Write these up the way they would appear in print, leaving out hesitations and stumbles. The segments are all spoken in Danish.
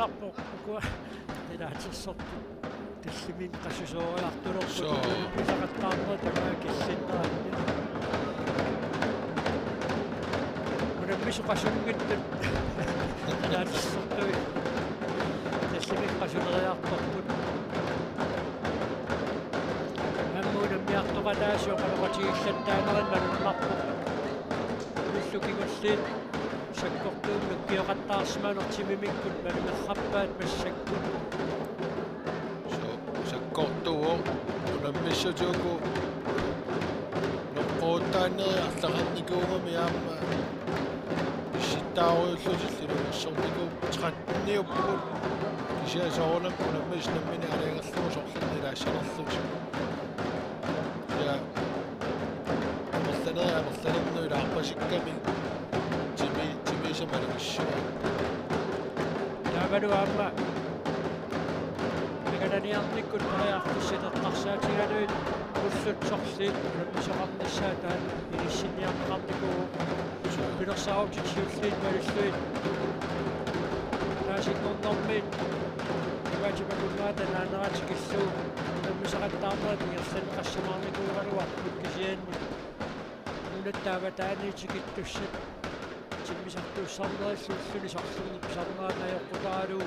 nappo kukua inaatissottu tessimin qassusooriartulorpu pisaqattaarma tamaa kissinnaanni unammisu qassungittut inaatissottu tessimin qassuneriartorput ammuunammiartoqataasuoqaloqatigillattaanerinman nappo ullukigulliit sakkortuunnukkiоqattaarsimanertimimikkut malumerrappaat massakkut sakkortuo unammissutiuku noqqoottaaneriarlaqarnikuungami aamma issittaaruullusillu ersorniku 13-niupput kisiasoornam unammisnammini aliangerluusorlunilaassarerlut ja amerlanernernuilaarpasikkami timiisamaluissua taavalu aamma megananiarnikkut pariartussiteqqarsaatigaluit ullutsorliit unammisoqarnissaa taan ilissinnniarneqarnikuu pilersaautitsiulliit malulluit taasinnornermiit ivaatimakunnaata naaneratikilluu unammisaqattaarnerat ingerlan qassamaarnikuugaluarput kisianni unattaavataaniitikittussat timmisartuussarnerillulluni sarnernaajorqutaaluu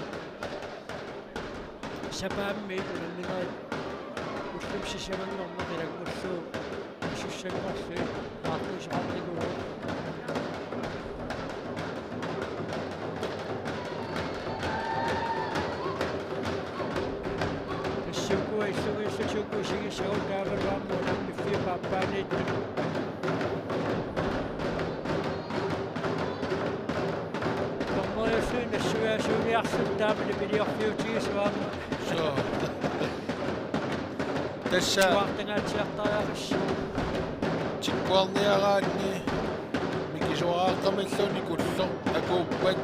sapaammiit unanninerit ullumsissamannernerilangulluu isussangorluit aartuisaqarnikuu Suku sigi saudara ramu dan mifir papan itu. Kamu itu nasuya sudah menjadi future suami. So. Tässä. Waktunya cerita harus. Cikkuarniaraanni mikisuaaqamilluni kullu akuuppat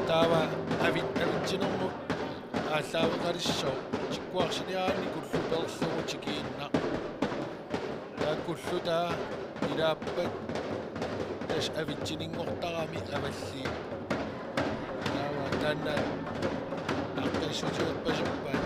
taava avittinermu ааллаавеқалиссоо чиккуарсиниаани куллуперлугутикиинна тааккуллутаа илааппат тас авитсинингортарами авалли таава таанна артассутиерпасуппаа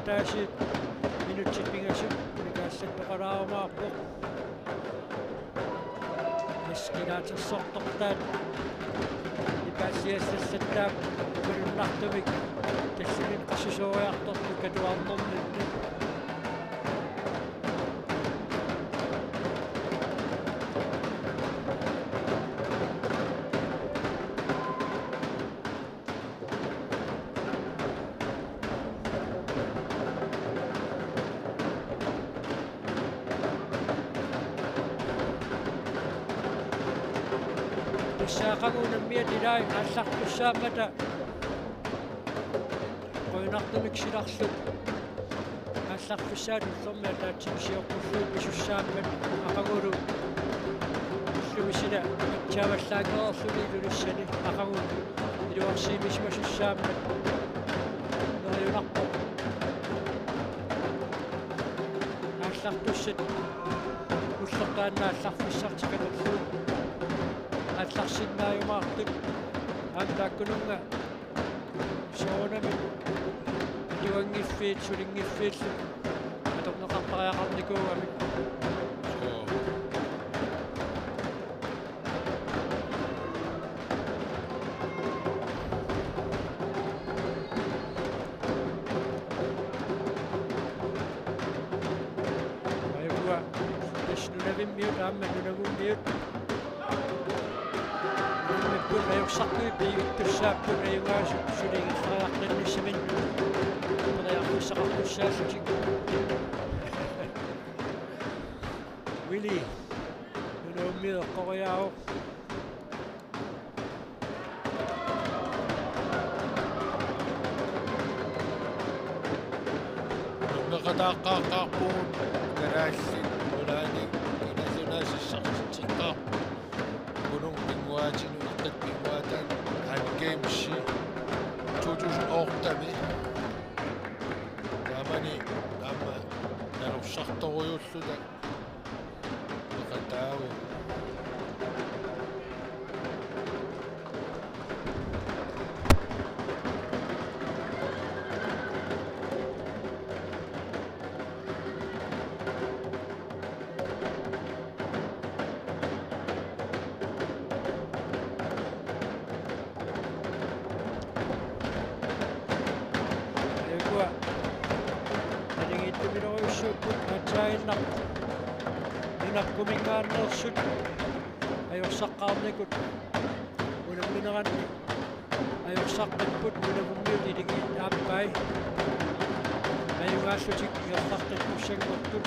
Tasit minutsit pingasut nikasset taqaraamaarpo miskinaatsersortortaat ipaassiassattaap kununnartumik tassimin qassusooriartortu katuarnerninni Saaqaguunammiatilai аллартуссаамата qoinartumiksillarlut аллартуссаат уллэрмиа таатсимсиоққуллуут писуссааммат ақагулу уллумисила чаваллаангеерлуни лулуссани ақагул илуарсиимисмасуссааммат нориунарпо аллартуссат уллертаанна алларфиссартикалерлуут алларсиннааюмаартут аантааккунунга соонами юангиффиит сулингиффииллу аторнеқарпариақарникуугами аюа тэшнунавиммиут аамманунагуммиут Yuksakkuippiuttussaappu reivaasut suligiqariartannissamin periartussaqartussaassutik Willy unuummiuqqoriaau qataqqaqqarpuun kanaallit ulaani kanallunaasissaqartiqqaar kunung pinguaatinu iqqat pinguaatan gameshi 2008 taamani taama nalussartoruyulluta qataawi Kumingaannersut ayorsaqqaarnikut unammineranni ayorsaqqipпут unavummiut iligit aappai ayugaassutik iortartippussangortut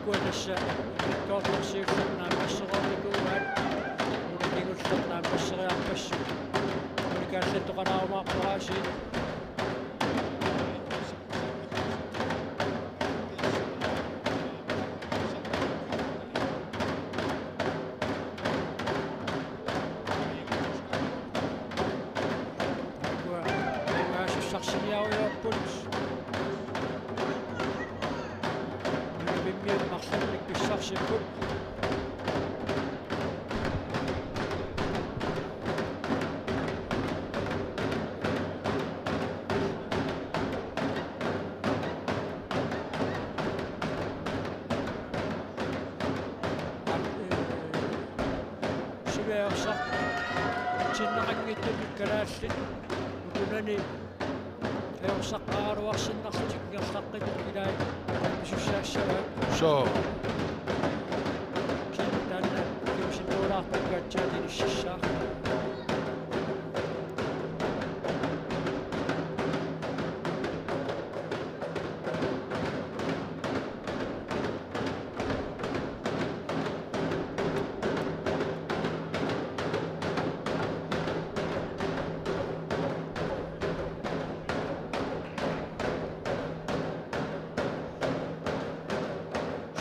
kuanassa ikkuatorsiussarnaammassерorникуугаат unamigullernaammasseriarpassu unikaassatoqanaarumaarparaasiit Kalaallit ukunani ayorsaqqaaruarsinnarlutik ngerlaqqitut ilaai isussaassavaat soo taanna kiusinnuulaarpakkaatsaati ississaa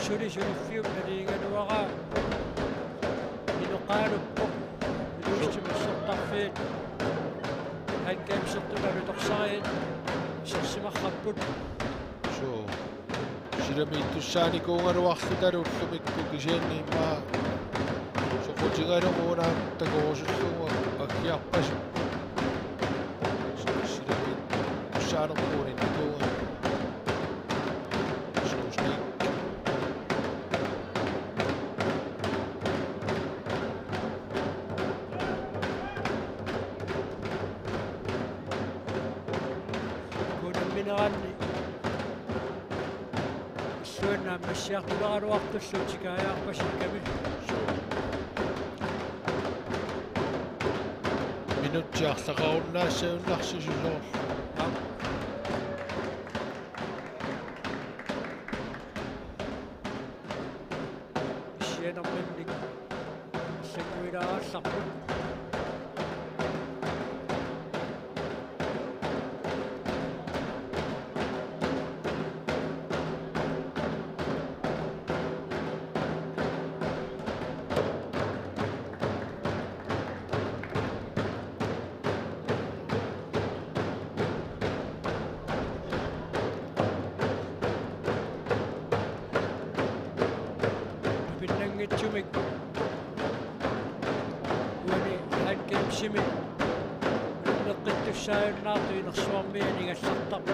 suli inuqaaluppu iluustimissertarfiit hankaamsertunalutorsariit sersimarrapput soo silamiittussaanikuungaluarlutaluullumikku kisianniimmaa soqutigaluguunaam takurusullugu akkiarpasu silamiittussaanerpuuninnikuunga Siaqtularuartullutikaajaarpasikkamil minuttiarlaqarunnaassaunnarsususoor sianermannik sanguilaaallaqut pinnangitsumik uani hankaimsimi neqqittussaajunnaartu inersuarmianigallartaq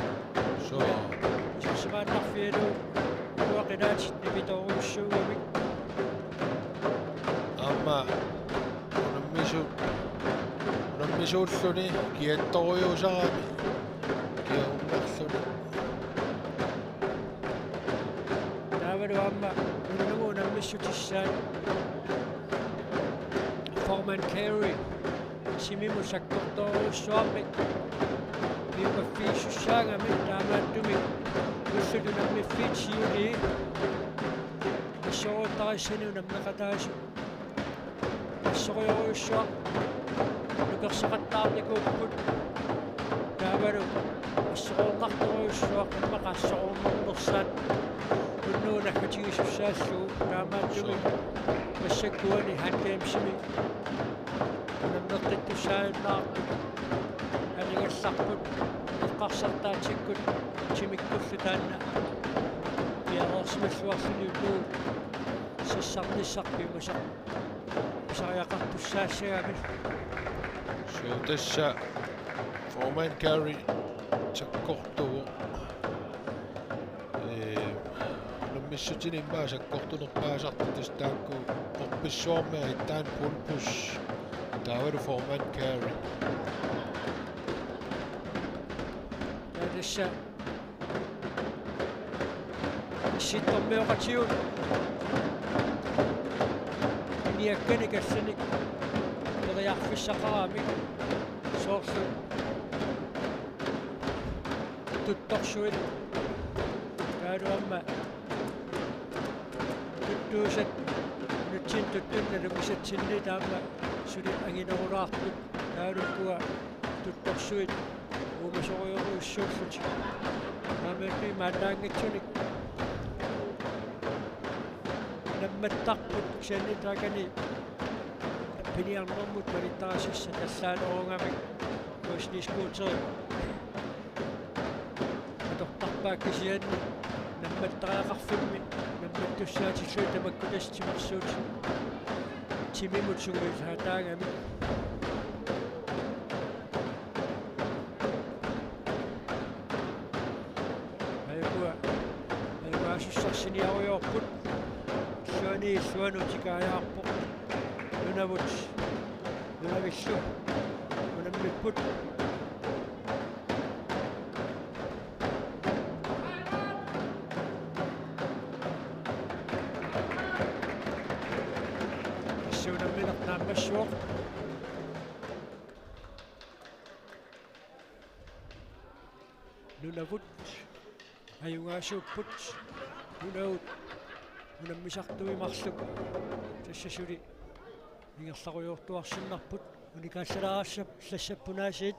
soo isarsimaannarfialu uaqilaatit nipitoruussuugavik amma unammisууlluni kiattoruyusarami kiaummarluni taavalu amma unnugu unammissutissaat Forman Carey simimu sakkortoruussuarmik piukaffiissussaangami taamaattumik ullulunammifiit siuli issoruuttarisani unammeqataasu assorioruyussuaq nukerseqattaarnikuupput taavalu ассоорнартуйуссуақ иммақассоорнернерсаат уннуунаккатигисуссааллугу таамааттуми массаккуани хаккаимсими наннертаттуссаалнаарпут алигалларпут эққарсартаатиккут тимиккуллу таанна пиареерсималлуарлунилуу сиссарниссарпиумаса писариақартуссаассагами So tässä Foreman Carey sakkortugu nummissutinin maa sakkortunut paasartatis taakku oppissuarmea hittaan pulpus taaveru Foreman Carey tässä sittommeoqatiun niakkanigassani periarfissaqarami soorlu tuttorsuit kaaluamma tuttuusat nutsin tuttunnalu misatsinni taamma suli anginerulaartut kaalukkua tuttorsuit umasorioruussuullut aamappi maataangitsunik nammattarput sannitraakani piniarnermut valittarasissa tassaanerungamik kuisniskuuteri atortarpaakkisianni nammattariaqarfimmi nammattussaatiссуи тамаккутастимерсуут тимимут сугуисаатаагами ассарсиниаруйорпут суанутикааяарпоқ нунавут нунавиллу нунаммиппут ассуунамминернааммассуоқ нунавут аюнгаасууппут нунаут нунаммисартуимарлук тассасули ингерларуйортуарсиннарпут уникаассалаарассап лассаппунаасиит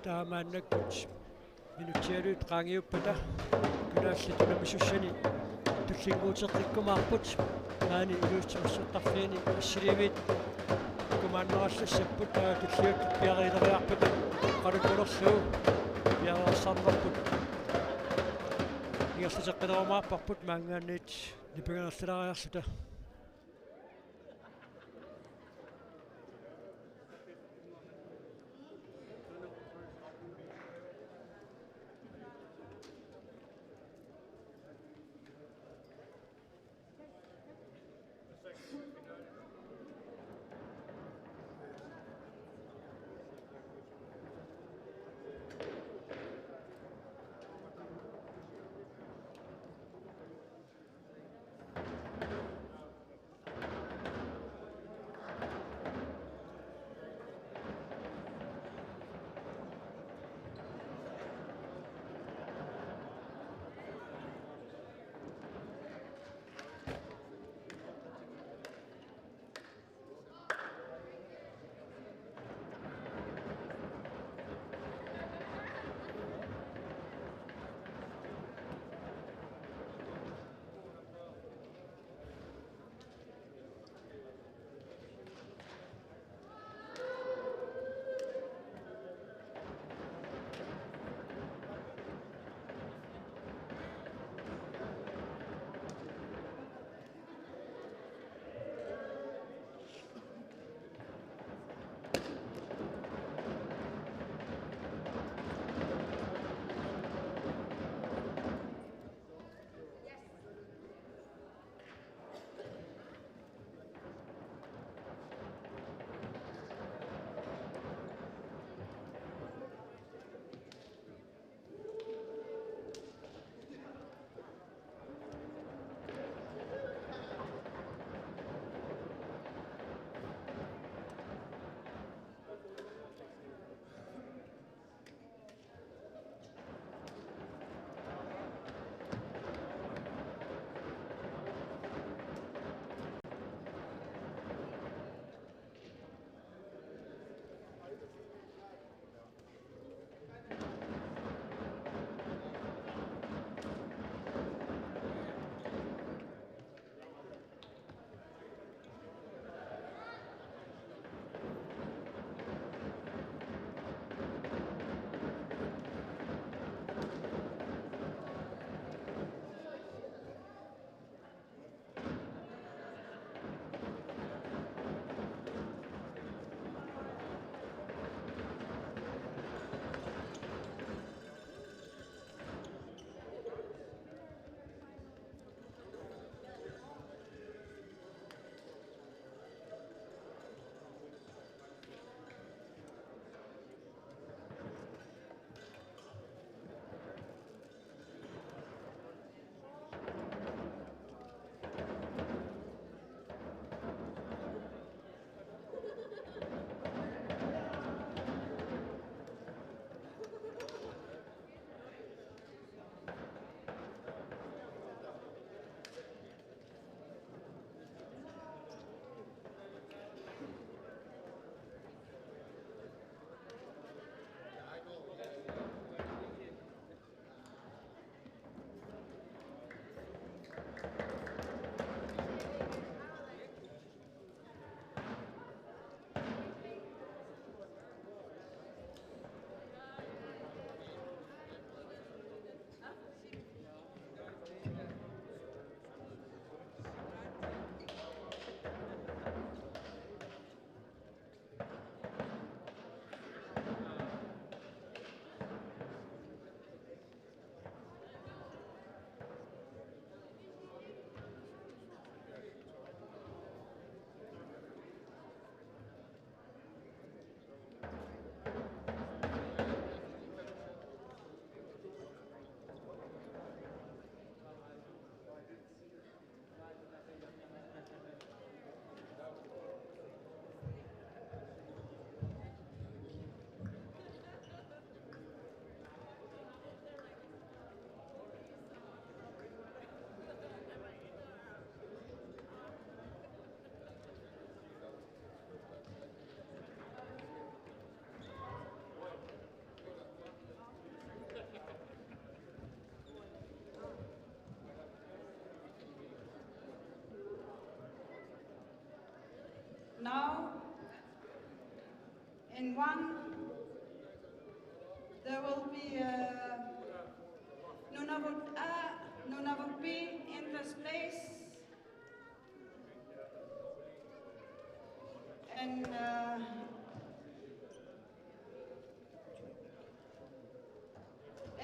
таамааннаккут минутсиалуут qaangiuppata кунаалли тунамисуссани туллингуутертиккумаарпут наани илуустимассуттарфиани ассиливит кумааннерассассаппут туллиут пиарилериарпут qalukулерлуу пиарерсарнерпут ингерлатеққинерумаарпарпут маангаанниит нипиганерлариарлута Now, in one, there will be Nunavut A, Nunavut B in this place. And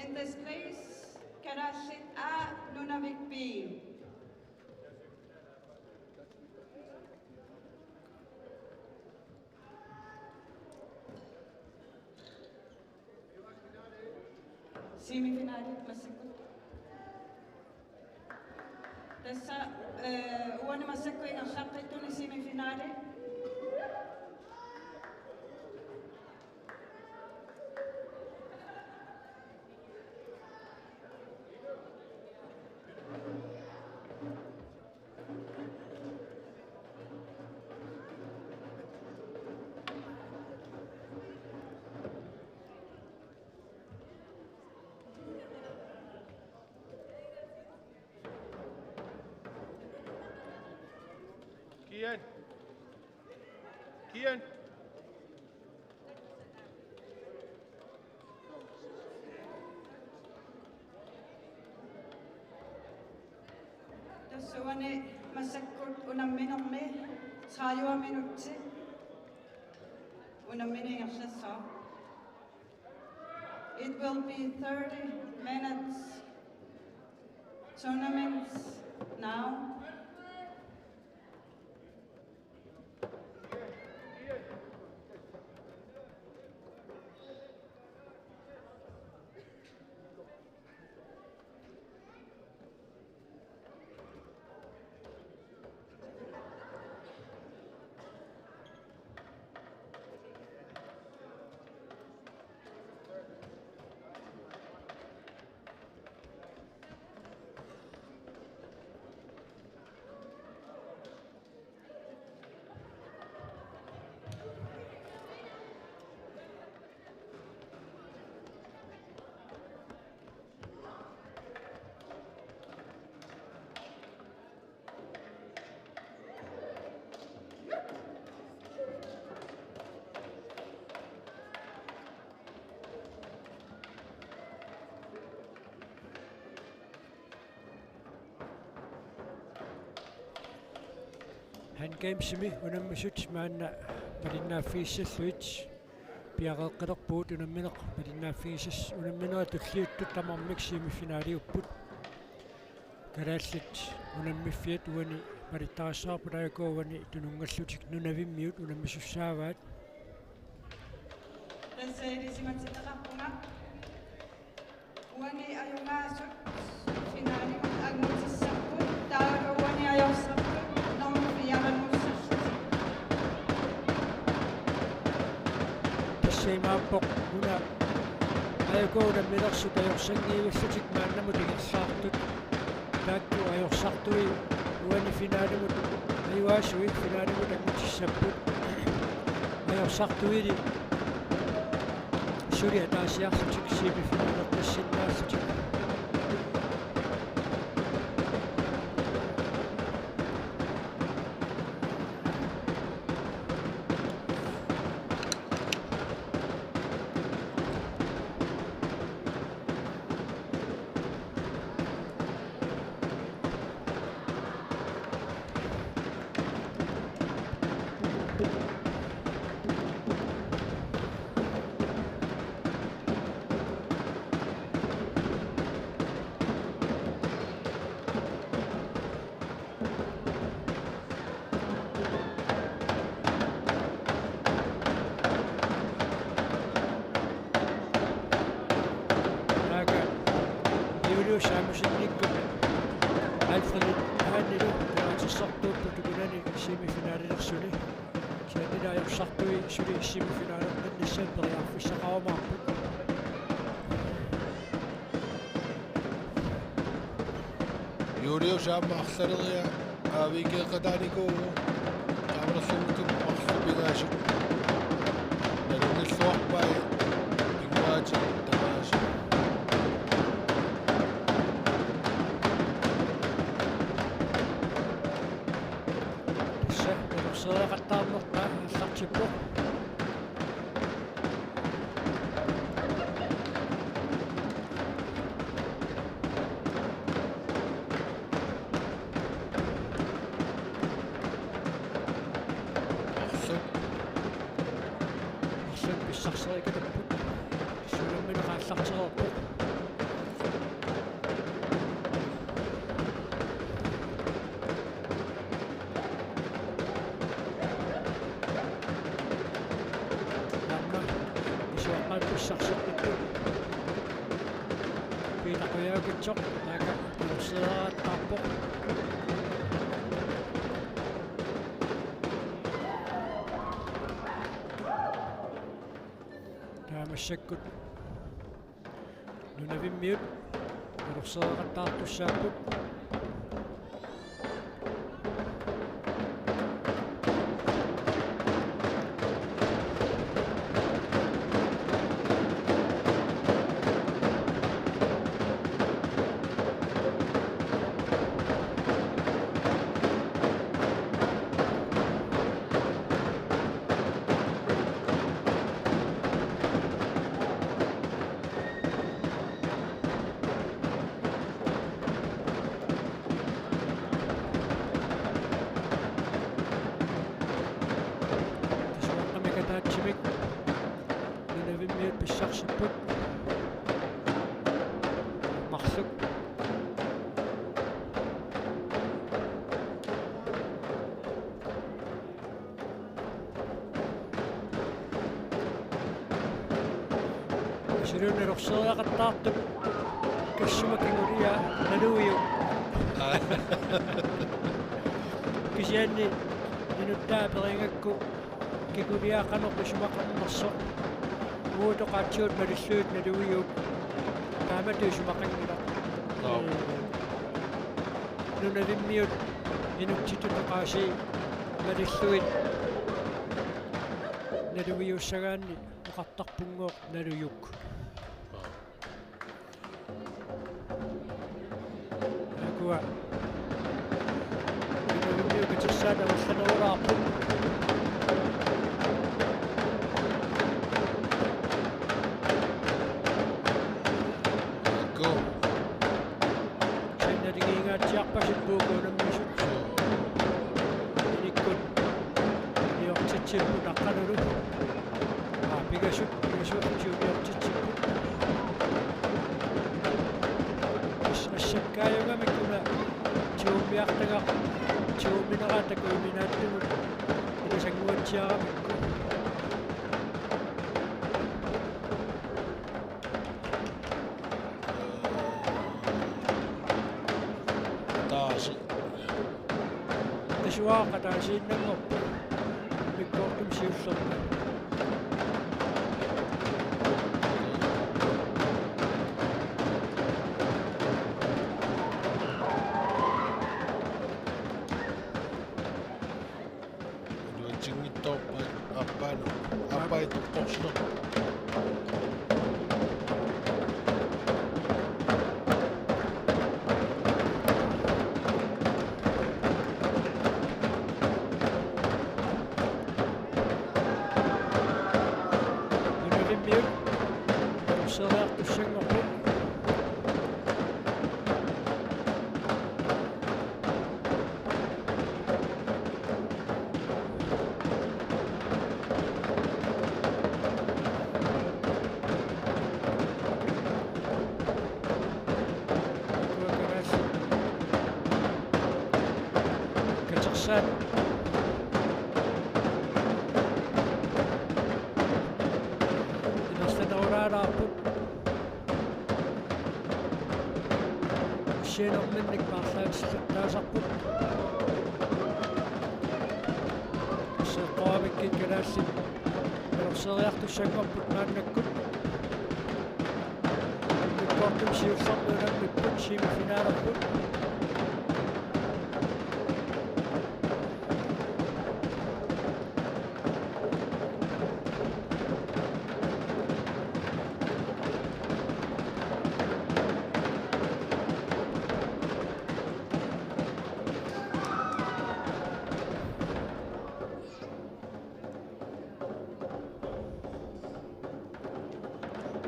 in this place, Karashit A, Nunavut B. Semifinale masakot. Tässä vuonna masakkoja on sakkaitu ni semifinale. Kian. Tässä vuonna masakkot unamminamme 3 minuutti. Unamminingassa. It will be 30 minutes tournaments now. Han gamesimi unammisut maanna palinnaaffiissalluyit piaqeqqelerpuut unammineq palinnaaffiissas unamminera tulliuttut tamarmik semifinaliupput kalaallat unammifiat uani palittarassarpulayakuuvani tunungallutik nunavimmiut unammisussaavaat Tässä edisimätsitarappunga. Uani ajungaasut finaalimut agnutissapput. Täällä uani ajossappu. Tassaimaapoq una ajakuuna milersuta ajorsangiivassatik maannamu tigilsaartut taakku ajorsartui uani finaalimut ayuaasui finaalimut agnutissapput ajorsartuili suli ataasiarlutik semifinaalertassinnaarlutik Saamusinnikku Alfred Hannilu taatissartuuppu tukunani semifinaalillersuli kianila ajorsartui suli semifinaalerqannissaan periarfissaqarumaarput Julio saammaarlaleria aaviikeeqataanikuugu qaamerllugutuk arlupigaasut nalungilluarpai inguaati tamaasi Seeqattaa Taamorta allartippoq. Arlun pissarserikatapput. Suulammineqa allartererpoq. Pissarserippuq. Piitaquyagutsoq taaka urseraattarpoq. Taamassakut nunavimmiut urseraaqattaartussaapput. Tisuaqqamikataatsimik nunavimmiut pissarsipput. Marluk Siruunnerurseriaqattaartup kassumakingulia naluiu. Kisianni minuttaa-peringakku kikuliaaqanorlu sumaqarnerso uutoqaatiut malulluut naluiup taamatu sumaqangila nunavimmiut inuktituneqaasi malulluit naluiussagaanni oqartarpunngooq naluyuk. Akua nunavimmiukatissaana ullaneraarput. Go. Sinnaligiingaatiarpasit puukuunammisut. Inikkut niortitsipput aqqalulu. Pigasut tiuniortitsipput. Assakkaayungamikuna tiummiartaga tiummineratakuiminaattumut ilusanguatsiaramikku. Taasi. Tasuaaqataasiinnangorpu mikkoortum siullerma. Apa itu posto? Nunavimmiut urseriartussangorput. Katersaat inerlanerulaalaarput sianerminnik maarlaatillattaasarput seeqqoamikkit kalaassit inerseriartussangorput maannakkut mikkoortum siullerluunammipput simifinaalerput.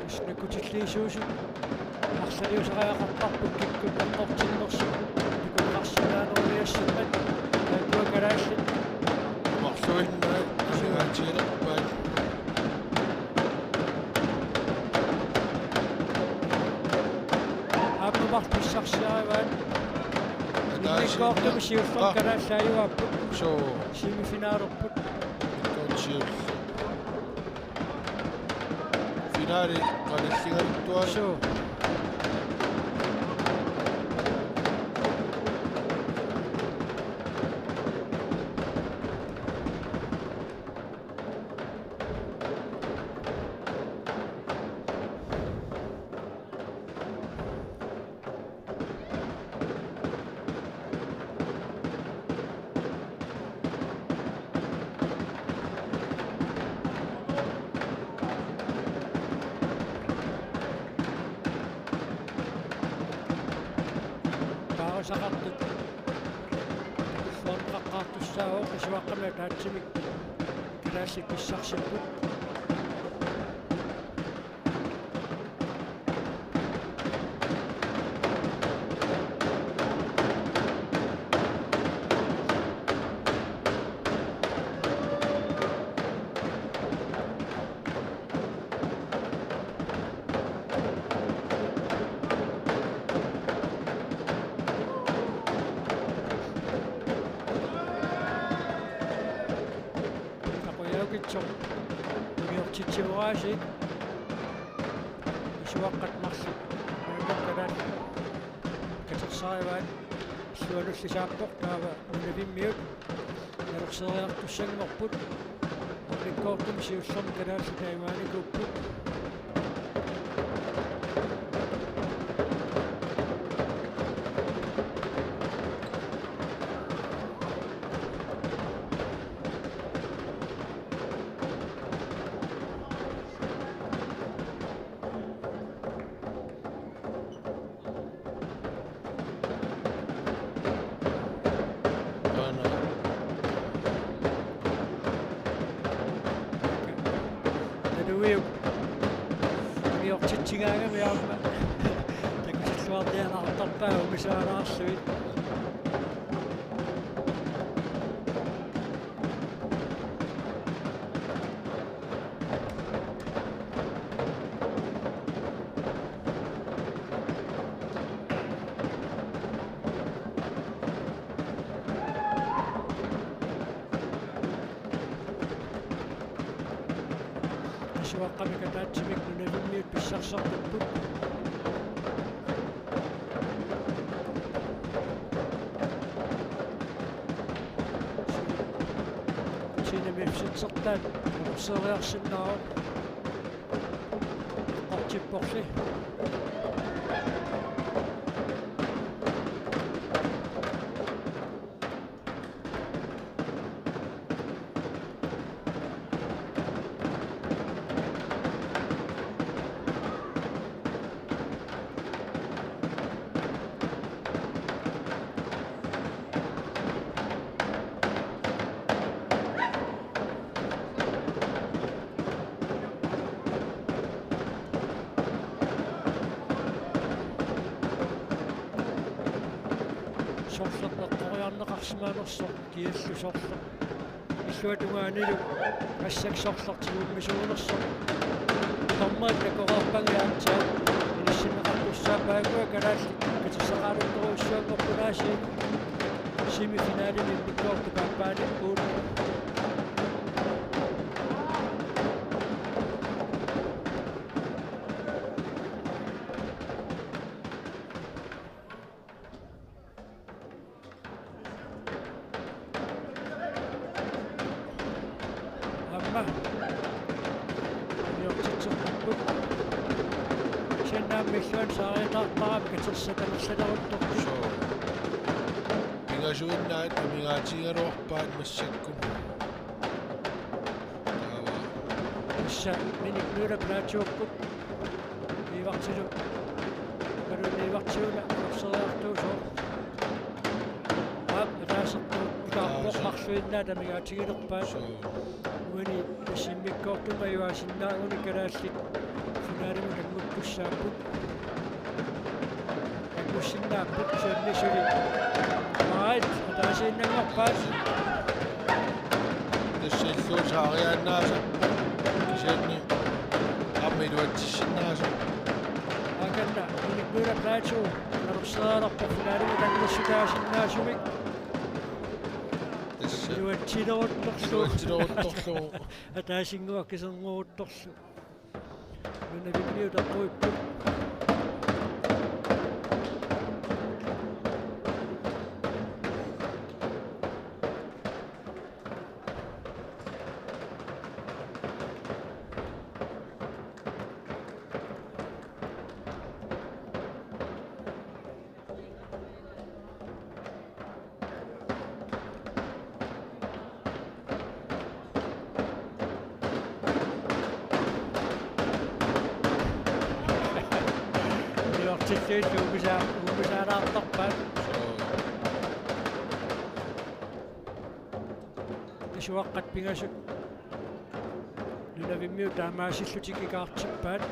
снакутиллиисуусу арсалиусариақартарпут киккуннартортиннерсу тикулларсинаанериассиммат туакалаалли Марсуиннаа асигаатиилерпаат аппарписсарсиариваат никкоортум сиуллер калааллааюаппут соо семифинаалерпут коочиул финаали қалиллигалуттуа соо сақартут фонқаққартуссаавоо исуаққамаа таатсимик килаассик писсарсиппут китсо миортитсивораасик исуаққат марсик мууккалаат катерсаариваат суалуллисааппоқ таава унавиммиут налерсериартуссангорпут риккоортум сиуллерми калаалли таимааникуппут миортитсигаангамиарма такусиллуартианартарпаа умисаалаарсуит исуаққамика таатсимик нунавиммиут писсарсартуппут синемипситсертаат нерсериарсиннаа ортиппорли сорлернеққориарнеқарсимаанерсо киаллу сорлер иллуатугаанилу ассаксорлартигууммисуунерсо томмаат накораарпангиаатсаа иниссинеқартуссаапаагуа калаалли катиссақаалуттуруссуангорпунааси семифиналини миккоорту каппааниккуут миллион саариатаартарап катерсатамерлалеруттор соо пигажуиннаат амигаатигалуарпаат массакку таава исса миник нула плаачууккут ивартилу кару ивартиула орсериартуусоо ап таасерту икаарпоққарсуиннаа тамигаатигилерпаат соо уни симмиккоортумаюасиннаагуни калааллик finaalimu tanguppussaapput tangussinnaaput suunnisuli right ataasiinnangorpaas Tessillluusaariannaasa kisianni ammiluatissinnaasa akanna inikkuula plaatu narusseerarpa finaalimu tangussukaasinnaassumik Iluatsileruttorlu атаасингуа кисернуутторлу нунавиммиу таққуиппут Tillyt umisaaraartarpaat isuaqqat pingasut nunavimmiu taamaasillutik ikaartippaat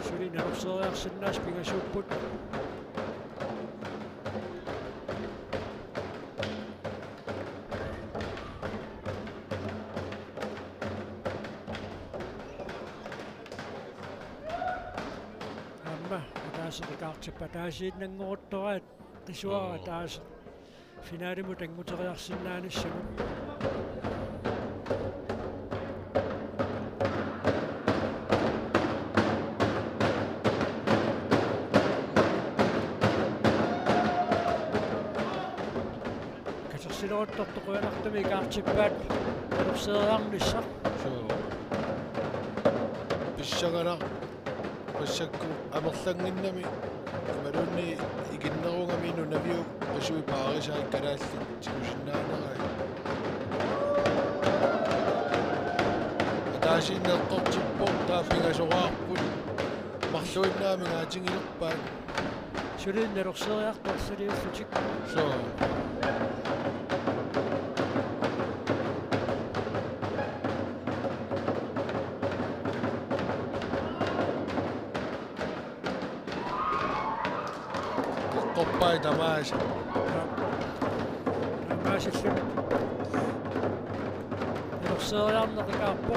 suli nalurseriarsinnaas pingasuupput ataasikaartippa taasiinnanngoruttoraat qisuara taas finaalimu tanguteriarsinnaanissagum kasersileruttortoquanartami ikaartippaat nalurseriarnissaq pissagana passakku amerlanginnami imalunni iginnerungami nunaviu qasui paarisaa kalaalli tikusinnaanarai ataasiinneqqortippo taaffigasoraarput marluinnaami ngaatingilerpaat suliin nalurseriartorsuliullutik so qoppai tamaasa taamaasillu nalurseriarneqikaarpo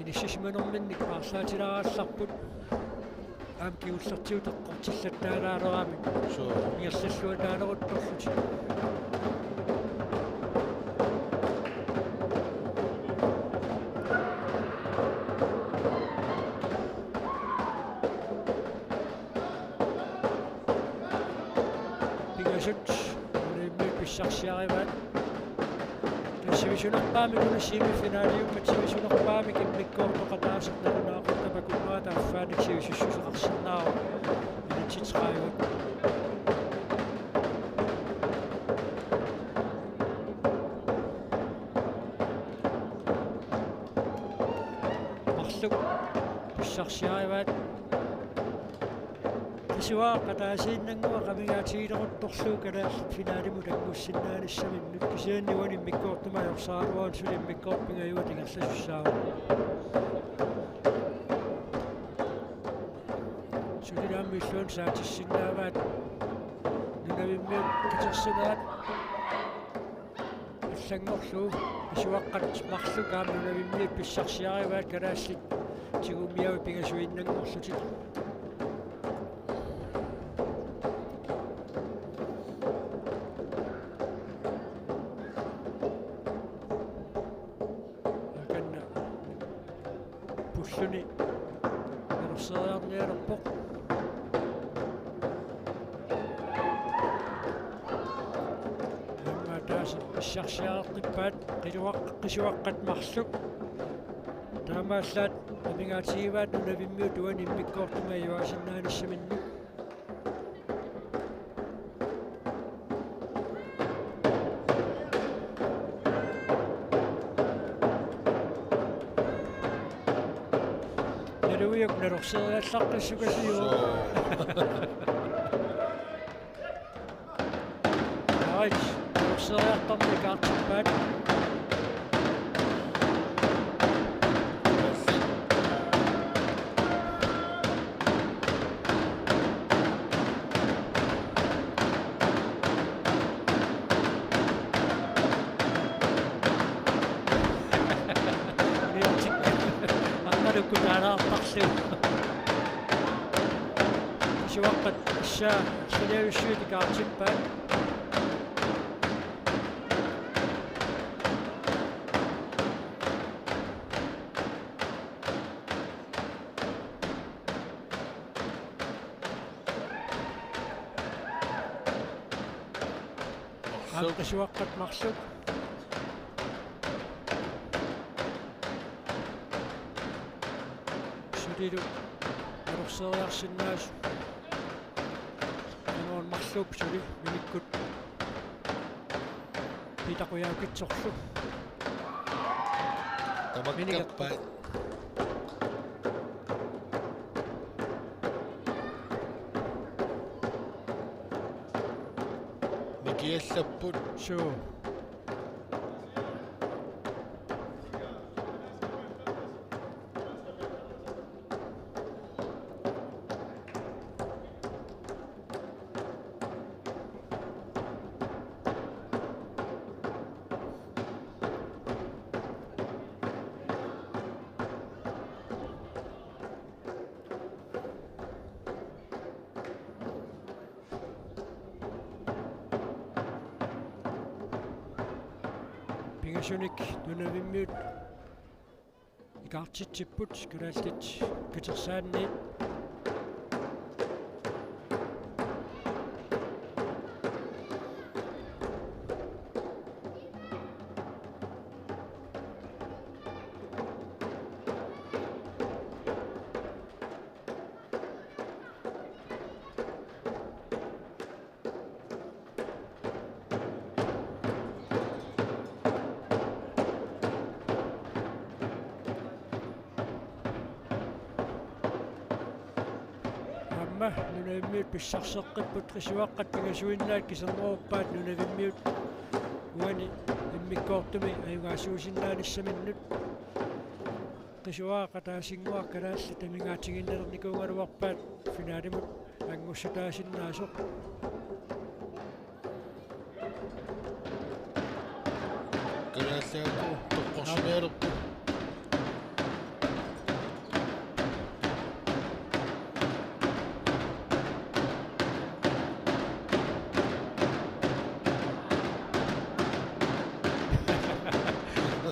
inissismanerminnik paarlaatilaraallарпут aam kiullertiuteqqortillattaalaareraami so igerlallua taaleruttorlutik pingasut unimmi pissarsiarivaat tassivisunerpaami kunissimifinaliummat sivisunerpaami kimmikkoortoqataasaq nalunaaqortapakunnuat affaanik sivisussuseqarsinnaaru initsitqaayuat marluk pissarsiarivaat Sua qataasiinnangua qamigaatigileruttorluu kalaallat finaalimu tangussinnaanissaminnut kisianniuani mikkoortumajorsaruaan sulim mikkoorpingayua tingerlasussaava sulilaammi illuun saatissinnaavaat nunavimmiut katersinaat allangorluu isuaqqat marlukaam nunavimmiut pissarsiarivaat kalaallit tigumiavi pingasuinnangorlutik pulluni nalurseriarnialerpoq amma taas issarsiaartippaat qisuaqqat marluk taamaallaat amigaatigivaat nunavimmiut uani immikkoortumaiuasinnaanissaminnuk naluiuk nalurseriallaqqassukasiu Stage, Arsorjartarni kaartippaat. Annarukkutaaraartarlu. Suaqqat issaa siliarussuuti kaartippaat. Anqisuaqqat marsuk. Sudilu Arsorjarsinnaas. Anoon marsuk suli minikkut. Pitaquyaukitsorlu. Tamakkappai. Nikiallapput Suu. Pingasunik nunavimmiut ikaartitsipput kalaallit kitersaanniit nunavimmiut pissarseqqipпут qisuaqqat pingasuinnaat kiserneruppaat nunavimmiut uani immikkoortumi ayugaasuusinnaanissaminnut qisuaaqa taasinguaq kalaalli tamingaatiginnernikuungaluarpaat finaalimut angussutaasinnaasuq kalaallaakku toqqorsineelerpu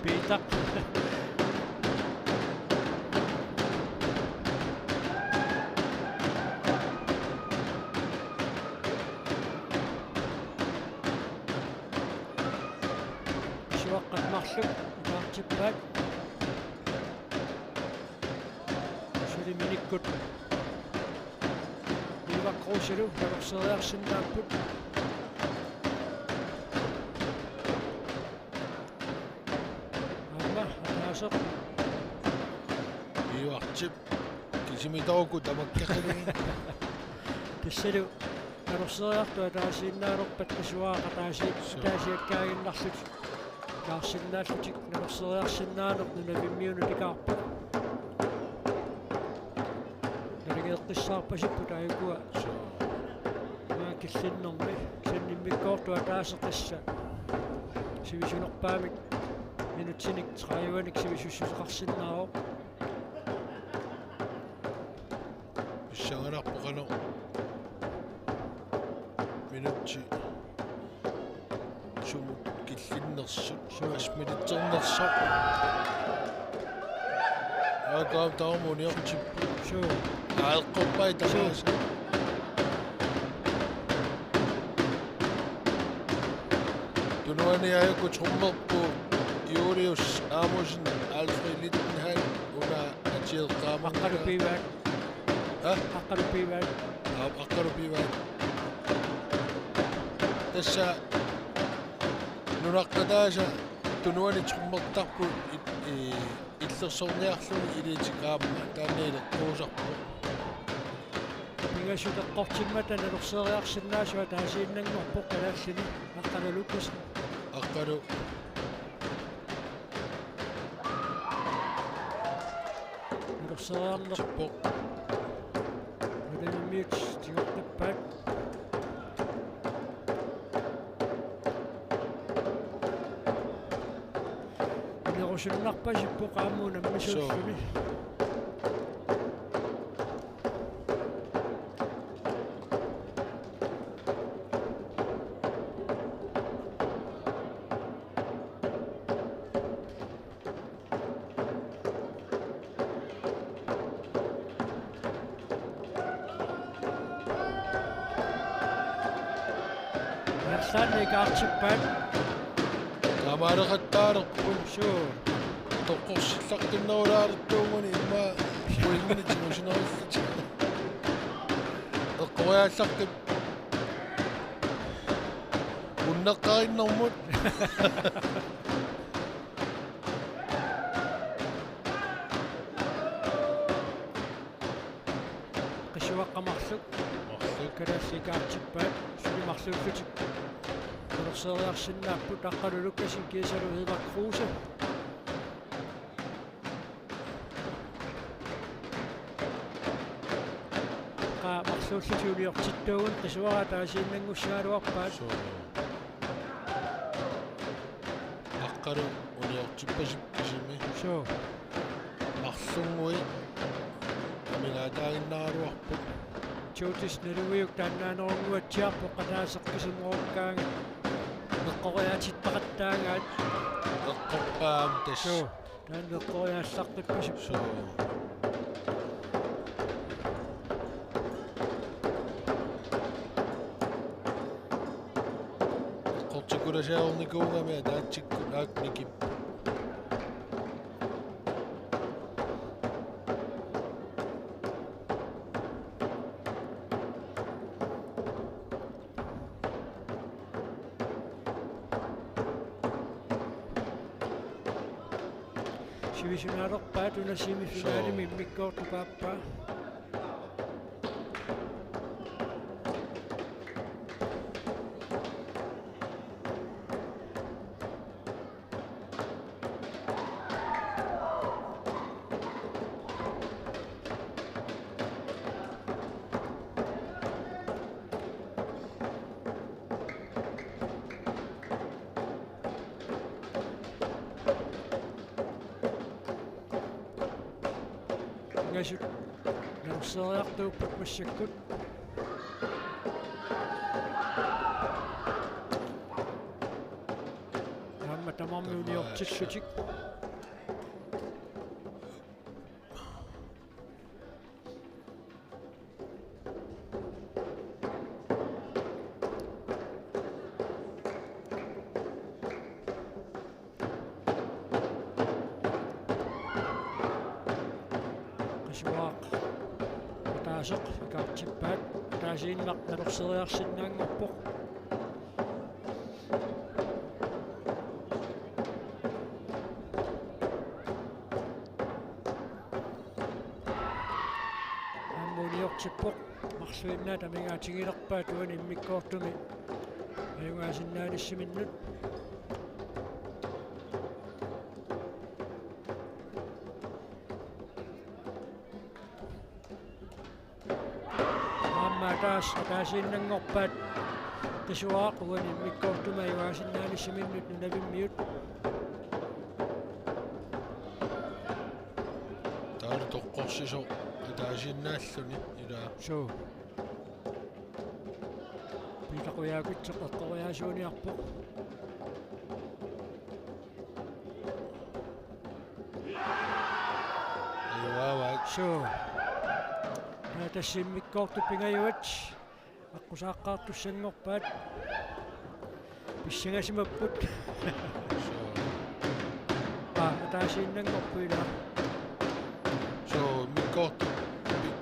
piitaq qisuaqqat marluk ikaartippaat suli minikkut ivaqquusilu talerseeriarsinnaapput атаасеқ иуартип кисимиторуку тамаккақалуги тассалу таlerseeriartu атаасииннаалерпат qisuaaqa таасиаккаагиннарлут каарсиннааллутик таlerseeriarsinnaанеқ нунавиммиуну тикаарпа налигеэққиссаарпасиппут аюкуа маа киллиннэрми кисанниммиккоорту атаасеқисса сивисунерпаамик минутсиник траюаник сивисуссусеқарсиннааро issанганарпоқано минутси сумут киллиннерсут суасмилитсернерсоо агам таамуниортиппу суу аалққорпай тамааса тунуани аюку труммерпу Julius Amusen, Alfred Littenheim, una atjeelqaama аққалупиваат аққалупиваат аққарупиваат тасса нунаqqataasa tunuani trummertarpu иллерсорниарлуни илиитикаама таанеиле қуусарпу pingasut eqqortimatan alorseeriarsinnaasua taasiinnanngorpoq kalaallini aqqalalukus Akkaru alorseeriarneq tippoq Miut tiortappaat ilerusunnarpa sippoqaamuun ammissuulluni Sannigaartippaat Kamaareqattaalerpun suu toqqorsillartinnerulaartuunguni imma puingini timusinerullut eqqoriaallartip unneqqarinnermut qisuaqqamarluk kalassikaartippaat sulimarluullutik alorseeriarsinnaapпут aqqalulukkasin kiisalu hiimakruuse marluullutiuliortittuugun qisuara taasiinnangussaaluarpaat Akkaru uniortippasikkisimi suu marlungui amingaataaginnaaruarput tuutis naluiuk taannaanerunguatsiarpoq qataaseqqisumorukkaanga meqqoriaatitpaqattaangaat eqqorpaam tass suu taan meqqoriaallartippisip suu eqqortikulasaornikuungami ataatsikku aaknikip sivisunaalerpaat una semifinaalimi immikkoortupaappaa pingasut alorseeriartuuppat massakkut taamma tamarmi uniortillutik qisuaaq taaseq ikaartippaat taasiinnaq alorseeriarsinnaangorpoq ammuniortippoq marluinnaat amingaatigilerpaa tuani immikkoortumi ayungaasinnaanissiminnut taasiinnanngorpaat qisuaaqugani immikkoortuma ayungaasinnaanissiminnut nunavimmiut taar toqqorsiso taasiinnaalluni ilaa suu piitaquyaakutseq eqqoriaasuuniarpoq ayuaavaat suu tassimmikkoortu pingajuat aqusaaqqaartussangorpaat pissangasimapput taasiinnanngorpuilaa soo mikkoortu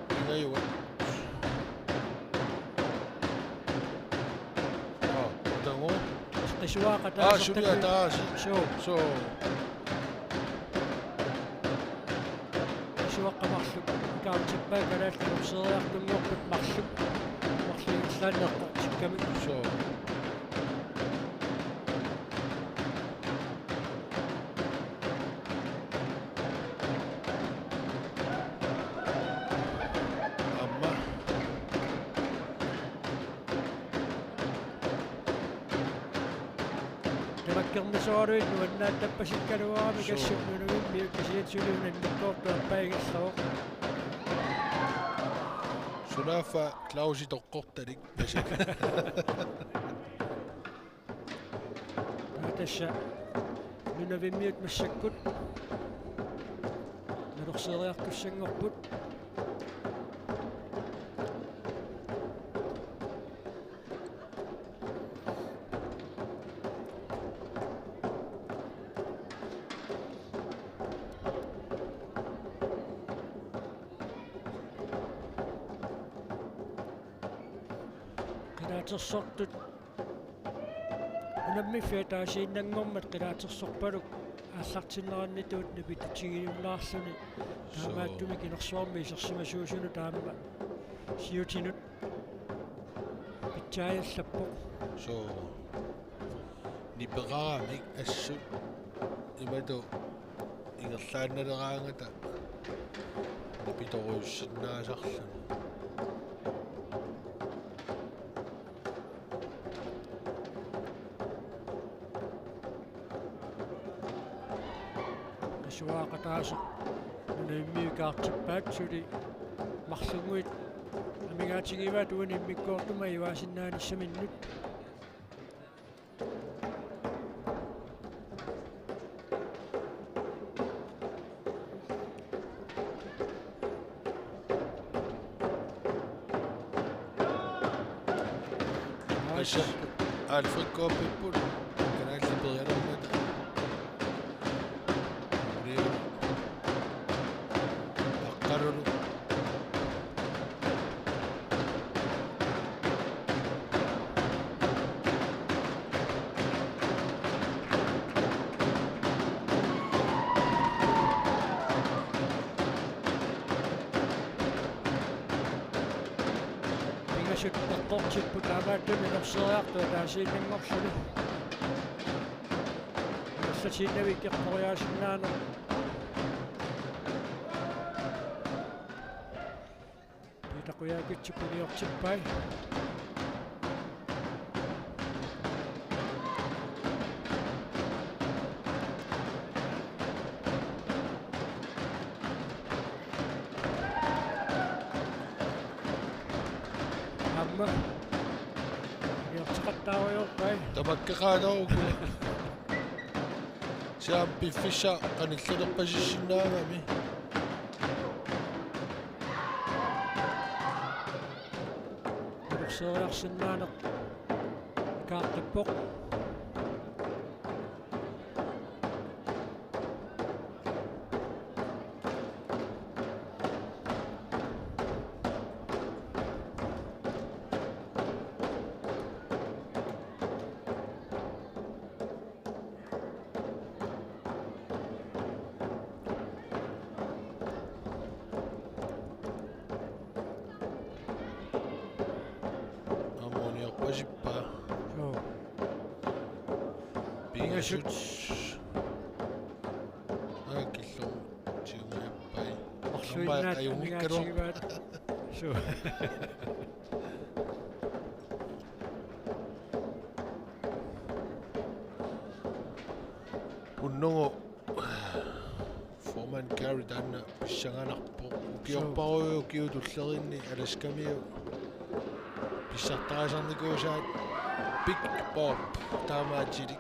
pingajuat tango qisuaaqa sulia taasi suu soo qisuaqqamarluk ikaartip باكلات نوصل كل وقت مخشب مخشب سنة كم شو أما تذكر مسارين وإن تبش الكلوام يكشف من وين بيكشيت شنو من الدكتور تبين الصوت سلافة كلاوجي دقوق تريك بشكل هذا الشيء من بيميت مشكل نروح صراخ كشين وقبل قناة الصوت ونمي في تاشين نغمت قناة الصوت برك أساقتنا النتوت نبي تشيل ناسني تاما تومي كي نخصوم بيشخص مسوسون تاما سيوتينو بتشاي سبو شو نبغامي الشو يبدو يغسلنا رغانتا نبي توشنا شخصا شواقة تاسق من ميكا تبات شوري مخصوميت أميكا تشيبات وني ميكورتو ما يواسنا نسمنت بس الفكو بيبول كان اللي بغير المدى قرروا شد الطوق شد بتعبات من الصلاق وتعشين من مقصده نستشيد نبي كيقضوا يا شنانا بيتقوا يا كتشبوا ليوق شباي أما يلتقطها ويلقاي تبكي قادو شاب بفشا قن الثلق بجيشنا مامي يرسل يخسنانا كارت بوق أمونيا وجبا شو بيغا شوت. شوت هاكي لو تيوم يباي مخشوينات أيوم أميكا يكرم تشيبات شو ونو فومان كاري دانا بشغانا وكيو باوي وكيو دولاريني على شكاميو بشغطاج عندك وشاد بيك بوب تاما جيري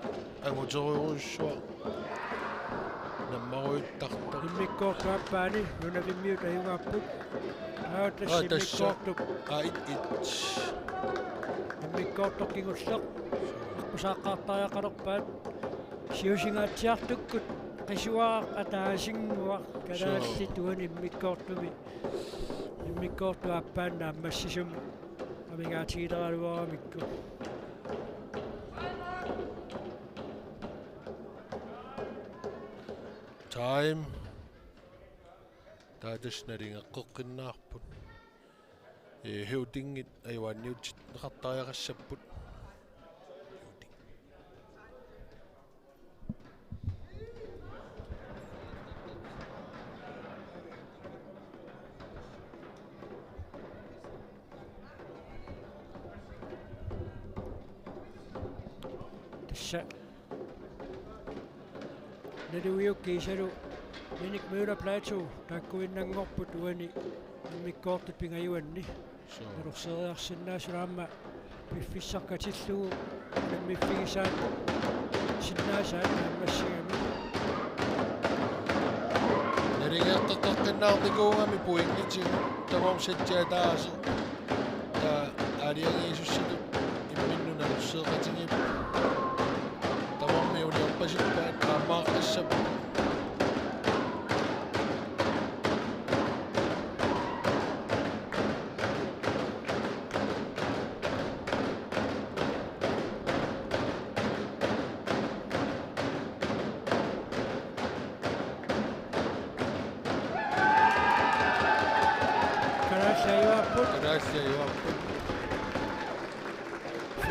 أمو جورو شوا نمارو تختر الميكو كاباني نونا بيميوت أيوة بوك هاو تشي تشا. ميكو توك آيت إتش الميكو توكي غسق مساقا طايا قرقبات شيوشينغا تشاق تكت قشوا أتاشين وق كذا شو. ستوان الميكو تومي الميكو تو أبان نام مسيشم أميكا تشيدا الوا ميكو تايم таатасналингеққиннаарпут хеутингит аюанниутит неқартариақассаппут тасса налуиуккисалу миник муула плаату таккуиннангорпут уани миккоортут пингаюанни нарусериарсиннаасулаама пиффиссаркатиллугу наммиффигисаат синнаасаат наммассигами нарингеққаққиннаартикуугами пуингити тамам сатсаатааси та ариангиисусситут имминнуна нуссеэқатингип тамамми униорпасиппаат аамааққассап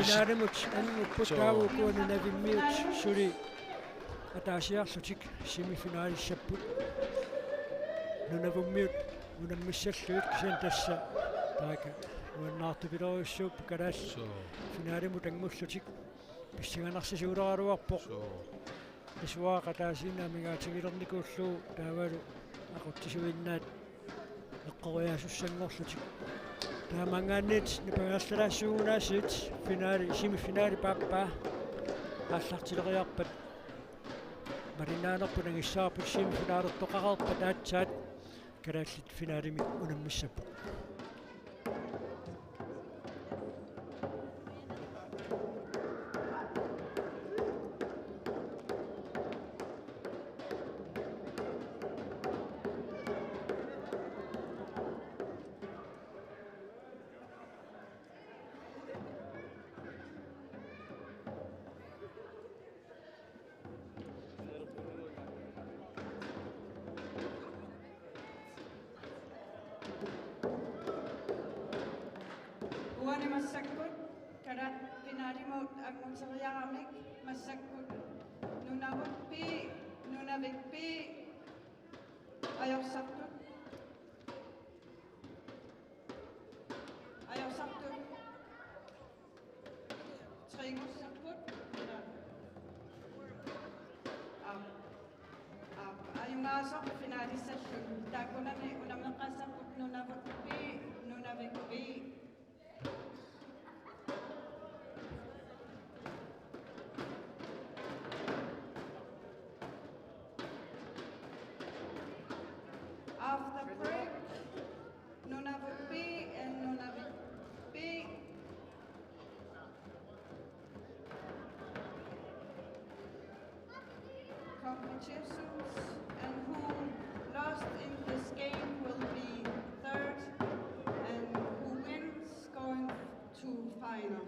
Finarimut annuput kaavukkuuni navimmiut suli ataasiarlutik semifinaalissaput nunavummiut unammissalluut kisan tassa taaka uannaartupiloriussuup kalaas finaalimut angmullutik pissiganarсисуулераруарпоq исуааqa таасинаамигааtigilernikuullu таавалу aquttisuinnaat эққориасуссангорлутик таамангааннит нипагааллалаассуугунаасит финаали семифинаали пааппа ааллартилериарпат маринааnerпут агиссаарпут семифинаалертоқарерпат аатсаат калааллит финаалими унаммиссаппут Uani massakkut karat pinarimut agmutsariaramik massakkut nunavutpi nunavikpi ajorsartut trigussarput ajungaasor finaalissallun taakunami unameqqassarput nunavutpi nunavikpi After break, Nunavut B and Nunavut B. Competitions and who lost in this game will be third and who wins going to final.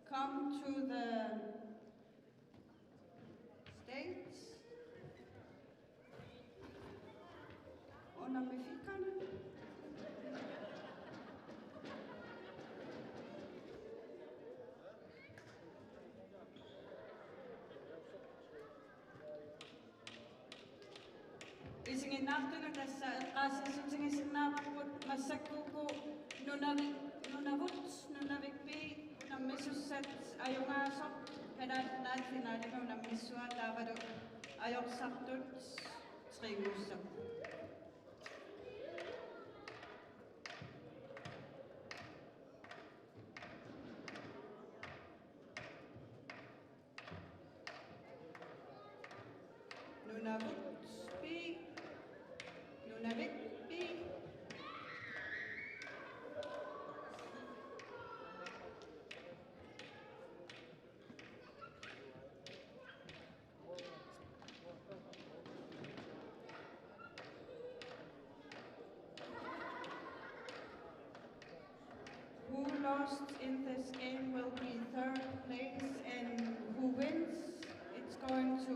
come to the stage. Under musikerne. Isingin nahtuna tässä qaasisutsingi sinnaaput massakkuku nunavik nammissussat ajungaasor panaatnaatinaalimu nammissua taavadu ajorsartut triigussaq. Who lost in this game will be third place, and who wins, it's going to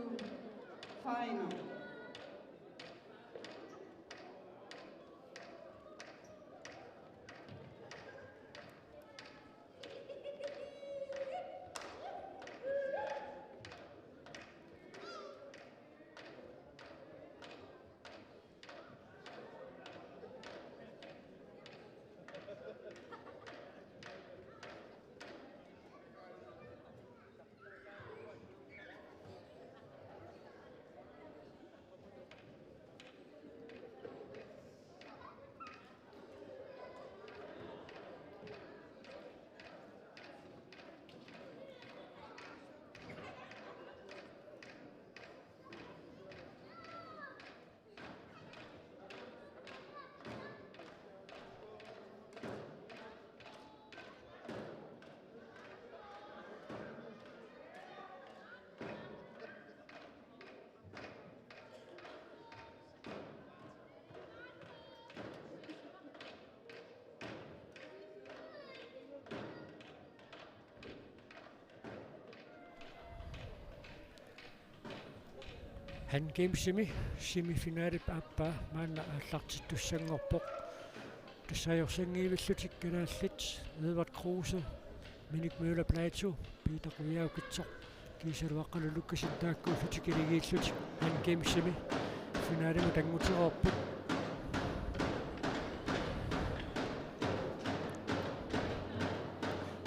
final. Han game semifinaalit aappa maanna aallartittussanngorpoq tassajorsangiivillutik kanaallit Edvard Kruse Minik Møller Plato Peter Rujaukitsoq kiisaluaqqalulukkasin taakkuullutik iligiillutik han game semifinaalimut tanguteroorput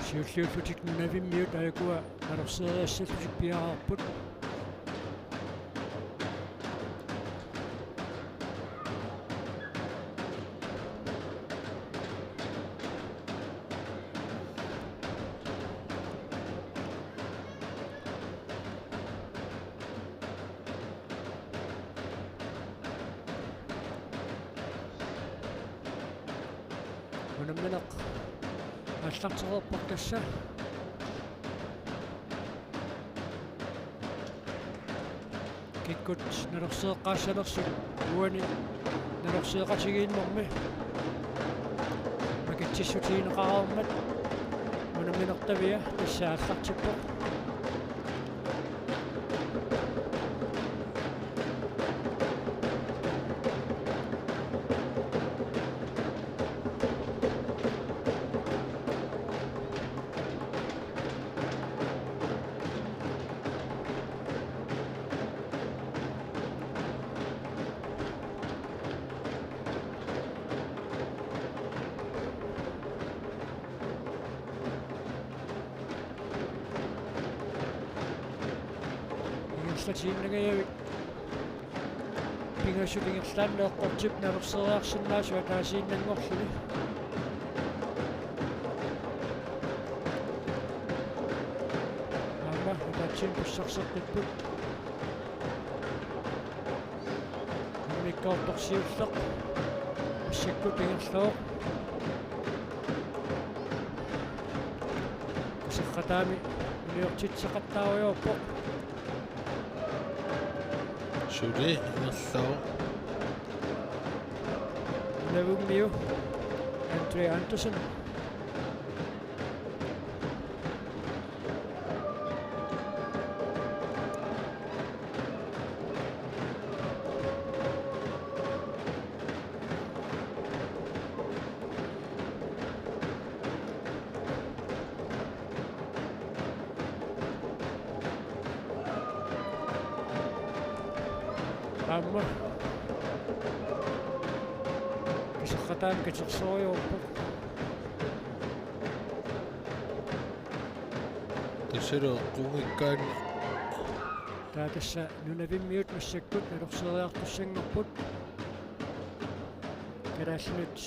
siulliullutik nunavimmiut ajukua alorseeriassalluk piaraarput Unammeneq аллартерууппар тасса киккут налерсеэккаассалерсут уани налерсеэкатигииннэрми макитсиссутиинеқараармат унамминертавиа тасса аллартиппоқ Slatiinagaavik pingassulingerlaanneeqqortip nalerseeriarsinnaasua taasiinnanngorluni aama taatsin pussarserpipput mikkoortorsiulleq issakku pingerluoq kusarrataami iliortitseqattaaruyorpoq Suli nallau Navummiu Andre Andersen qaamma kiseqqataam kitersooriorput tassero qungikkaani taatassa nunavimmiut massakkut nalorseeriartussanngorput kalaallinut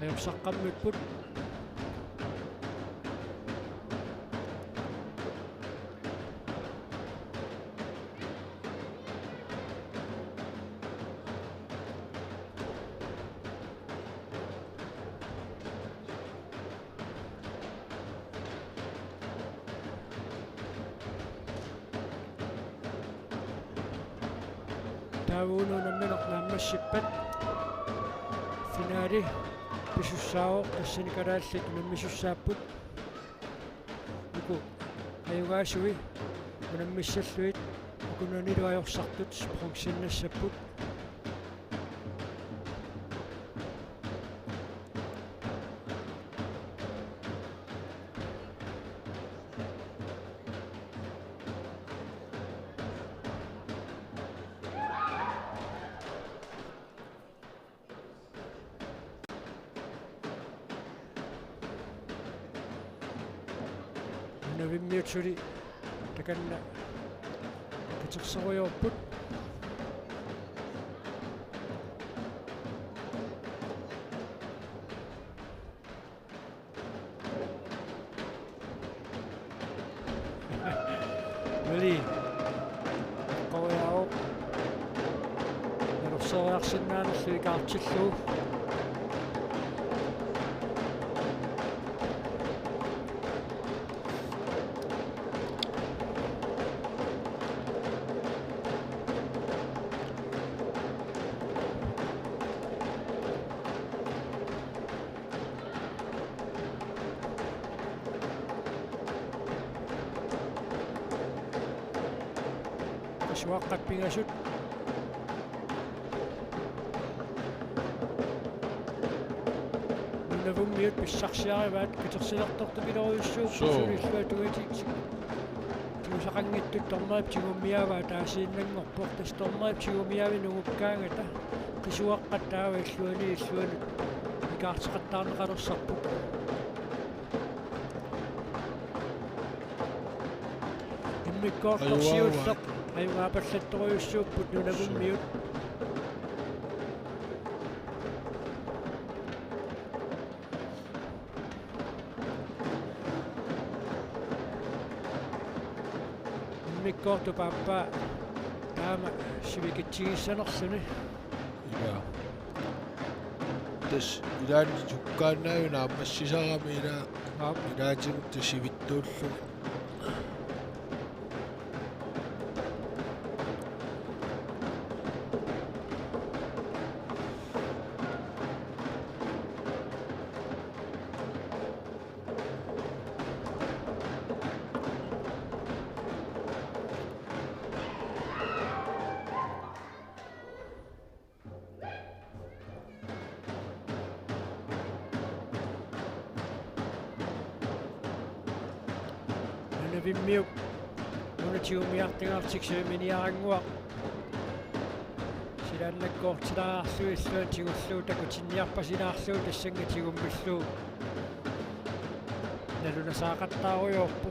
ajorsaqqammutput taawuunuunammineq naammassippat finaali pisussaao tassani kalaallit nammissussaapput uku ayugaasui unammissalluit ukunaniluajorsaartut bronxinnassaput navimmiutsuli takanna katerseruyorput wali qawiaoq nalorseeriarsinnaanerlu ikaartillu suaqqat pingasut nunavummiut pissarsiarivaat kitersilertortupiloruissuup sulissuatuitit tuusaqangittut tormaap tigumiavaa taasiinnanngorpoq tas tormaap tigumiavi nugukkaangata qisuaqqat taava illuanut ikaarteqattaarneqalerserput immikkoortorsiulleq ayungaapallattoriussuupput nunavummiut immikkoortupaappa taama sivikitsigissanersuni ja tas ilaani sukkaannaaju naammassisarami ilaatigut tasivittuullu nunavimmiuk nunatiumiartingaartiksuuminiaranguaq silaannakkoortilaarluu illuatigulluu takutinniarpasinaarluu tassangatiigummilluu nalunasaaqattaaruyorpu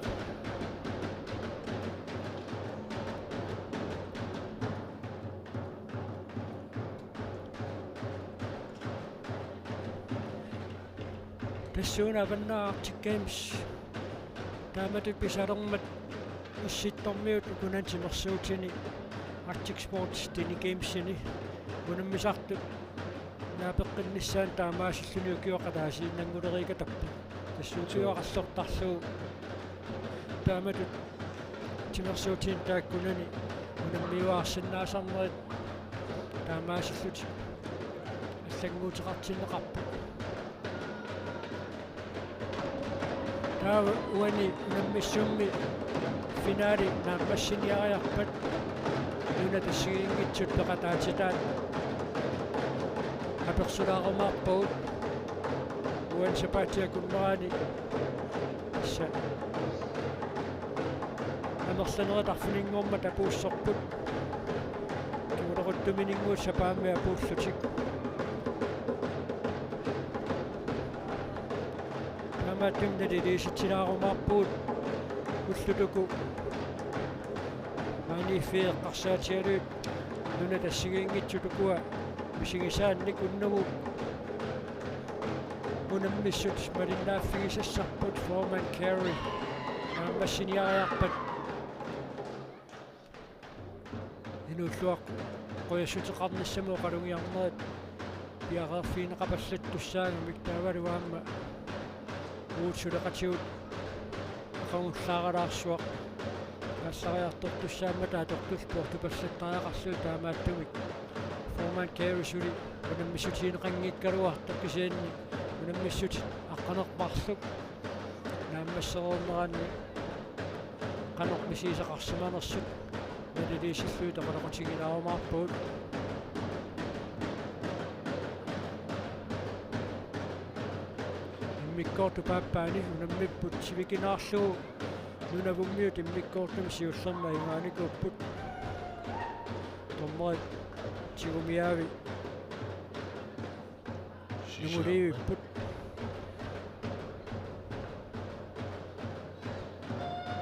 tassuuna avanna Arctic Games taamatut pisarormat ussittormiut ukunantimersuutini Arctic Sports Tini Gamesini unammisartut naapeqqinnissaан taamaasilluni ukiuaqataasiinnanguleriikatappa tassuutiuaqallortarluu taamatut timersuutiin taakkunani unammiuaarsinnaasarnerit taamaasilluti аллагуутеқартиннеқарпу таава уани наммиссумми финаали нааммассиниариарпат нуна тассигингитсут пеқатаатитаат аперсулаарумаарпагут уан сапаатиакуннерани исса амерланерат арфинингуумма тапууссорпут Tamatumininguut sapaamia puullutik. Tamatumnali liisitsilaarumaarpuut ulluluku maaniiffiiqqarsaatialuut nuna tassigiingitsulukua misigisaannik unnugu unemmissut malinnaaffigisassarput Foreman Carey massiniariarpat inulluaq qoyassuteqarnissamu qalungiarnerit piaqerfiineqapallattussaangamik taavaluaamma uutsuleqatigut aqangullaaralaarsuaq ассариарторtussаама таатортулпуортупаллаттариақарсуу таамааттумик Foreman Carey сули унаммиссутиинеқангиккалуартоққисианни унаммиссути аққанерпарлук нааммассеруунераанни қанормисиисақарсиманерсут налилиисиллуу тақалоқатигилаарумаарпуут иммиккоорту пааппаани унаммиппут сивикинаарлугу нунавуммиут иммиккоортнам сиуллерма имааникууппут томмой тигумиави нумуливиппут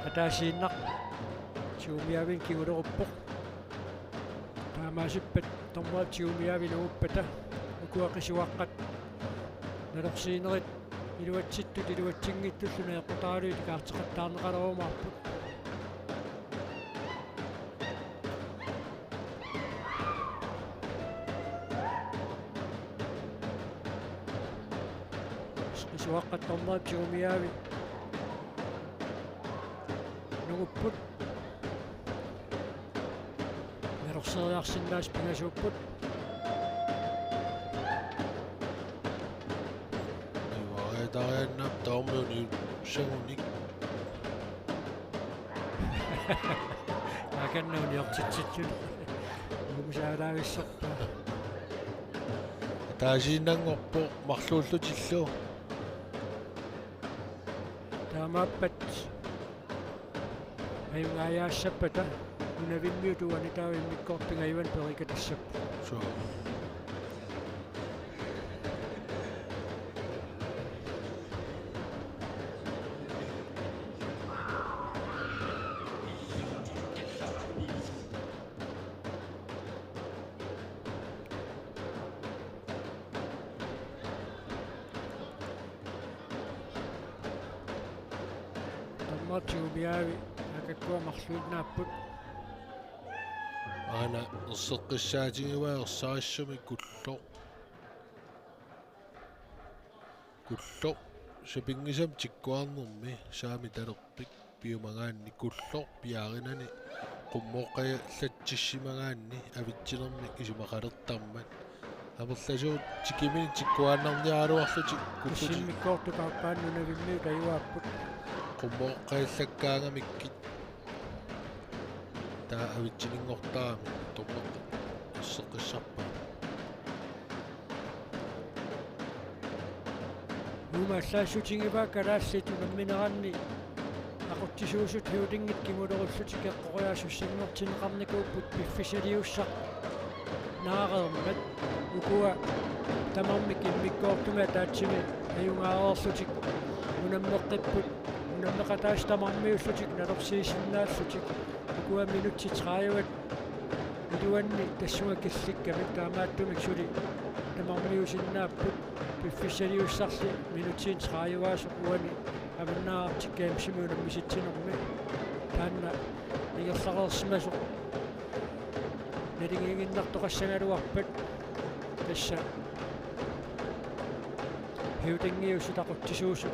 атаасииннақ тигумиавин кигулеруппоқ таамаасиппат томмой тигумиави нууппата укуақисуаққат налерсиинерит илуатситтут илуатсингиттуллуна эққутаалуит каартеқаттаарнеқалерумаарпут скисуаққат томмаат тигумиави нугуппут мерсериарсиннаас пигасууппут тарианнап таумуни сагуник аканнууни ортитситсут нугусаалаагиссарпа таасииннангорпо марлууллутиллу таамааппат аюнгаяассаппата унавиммиутуани таавиммиккоортунгайван перикатассаппу соо тигумиави акаккуа марлуутнааппут аана ерсеққиссаатингиваерсаариссуми кулло шопингисам тиккуарнерми саами талерпик пиумагаанни кулло пиаринани qummoqqaya латсиссимагаанни авитсинерми исимақалертармат аберласуут тикимини тиккуааннарниаруарлутик куллиммиккоорту тааппааннунавиммиу таюааппут qummoqqaillakkaangamikki таа авитсинингортаами томмеқ ерсеққиссарпа нумааллаассутингиваа калаассит унамминеранни aquttisuusut hiutingit kimulеруллутик эққориаасуссиммертинеқарникууппут пиффисалиуссақ наареермат укуа тамармик иммиккоортума таатсими аюнгаареерлутик унаммеққиппут унаммеқатаас тамармиуллутик налерсиисиннааллутик укуа минутси 30 илуанни тассуга килликкамик таамааттумик сули тамармиусиннааппут пиффисалиуссарли минутсиин 30 уани авиннаартиккаамсимуунам миситсинерми таанна игерлареерсимасо налингингиннартоқассагалуарпат тасса хиутингиусу тақуттисуусу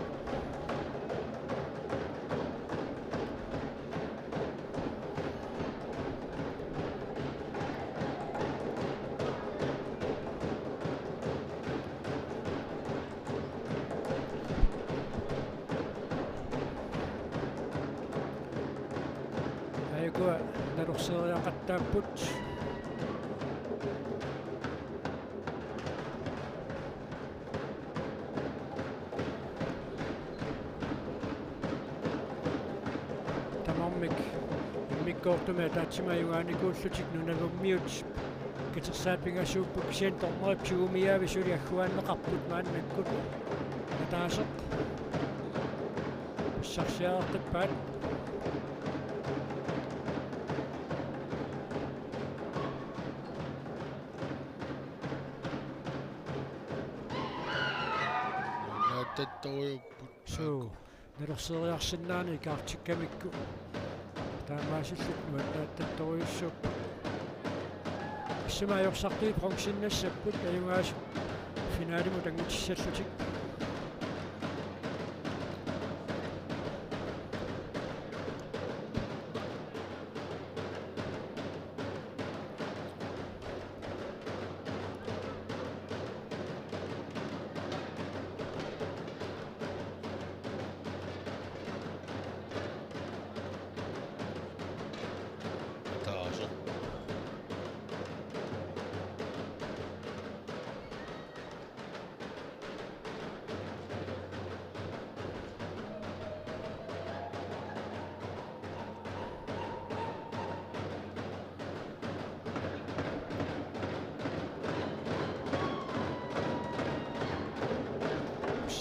айгуа нарусериақаттааппут тамармик иммиккоортума таатсимаюгааникууллутик нунагуммиут китерсааппинга сууппуксиан тормаатсуумиаави сули аггуааннеқарпут мааннаккут атаасеқ сарсиаартаппаат нааттаттаруйуппут суу налерсериарсинаани икаартиккамикку таамаасиллут нуаннааттатторуйуссуп исмаайорсартуи бронксиннассаппут аюнгаас финалиму тангутиссаллутик таасо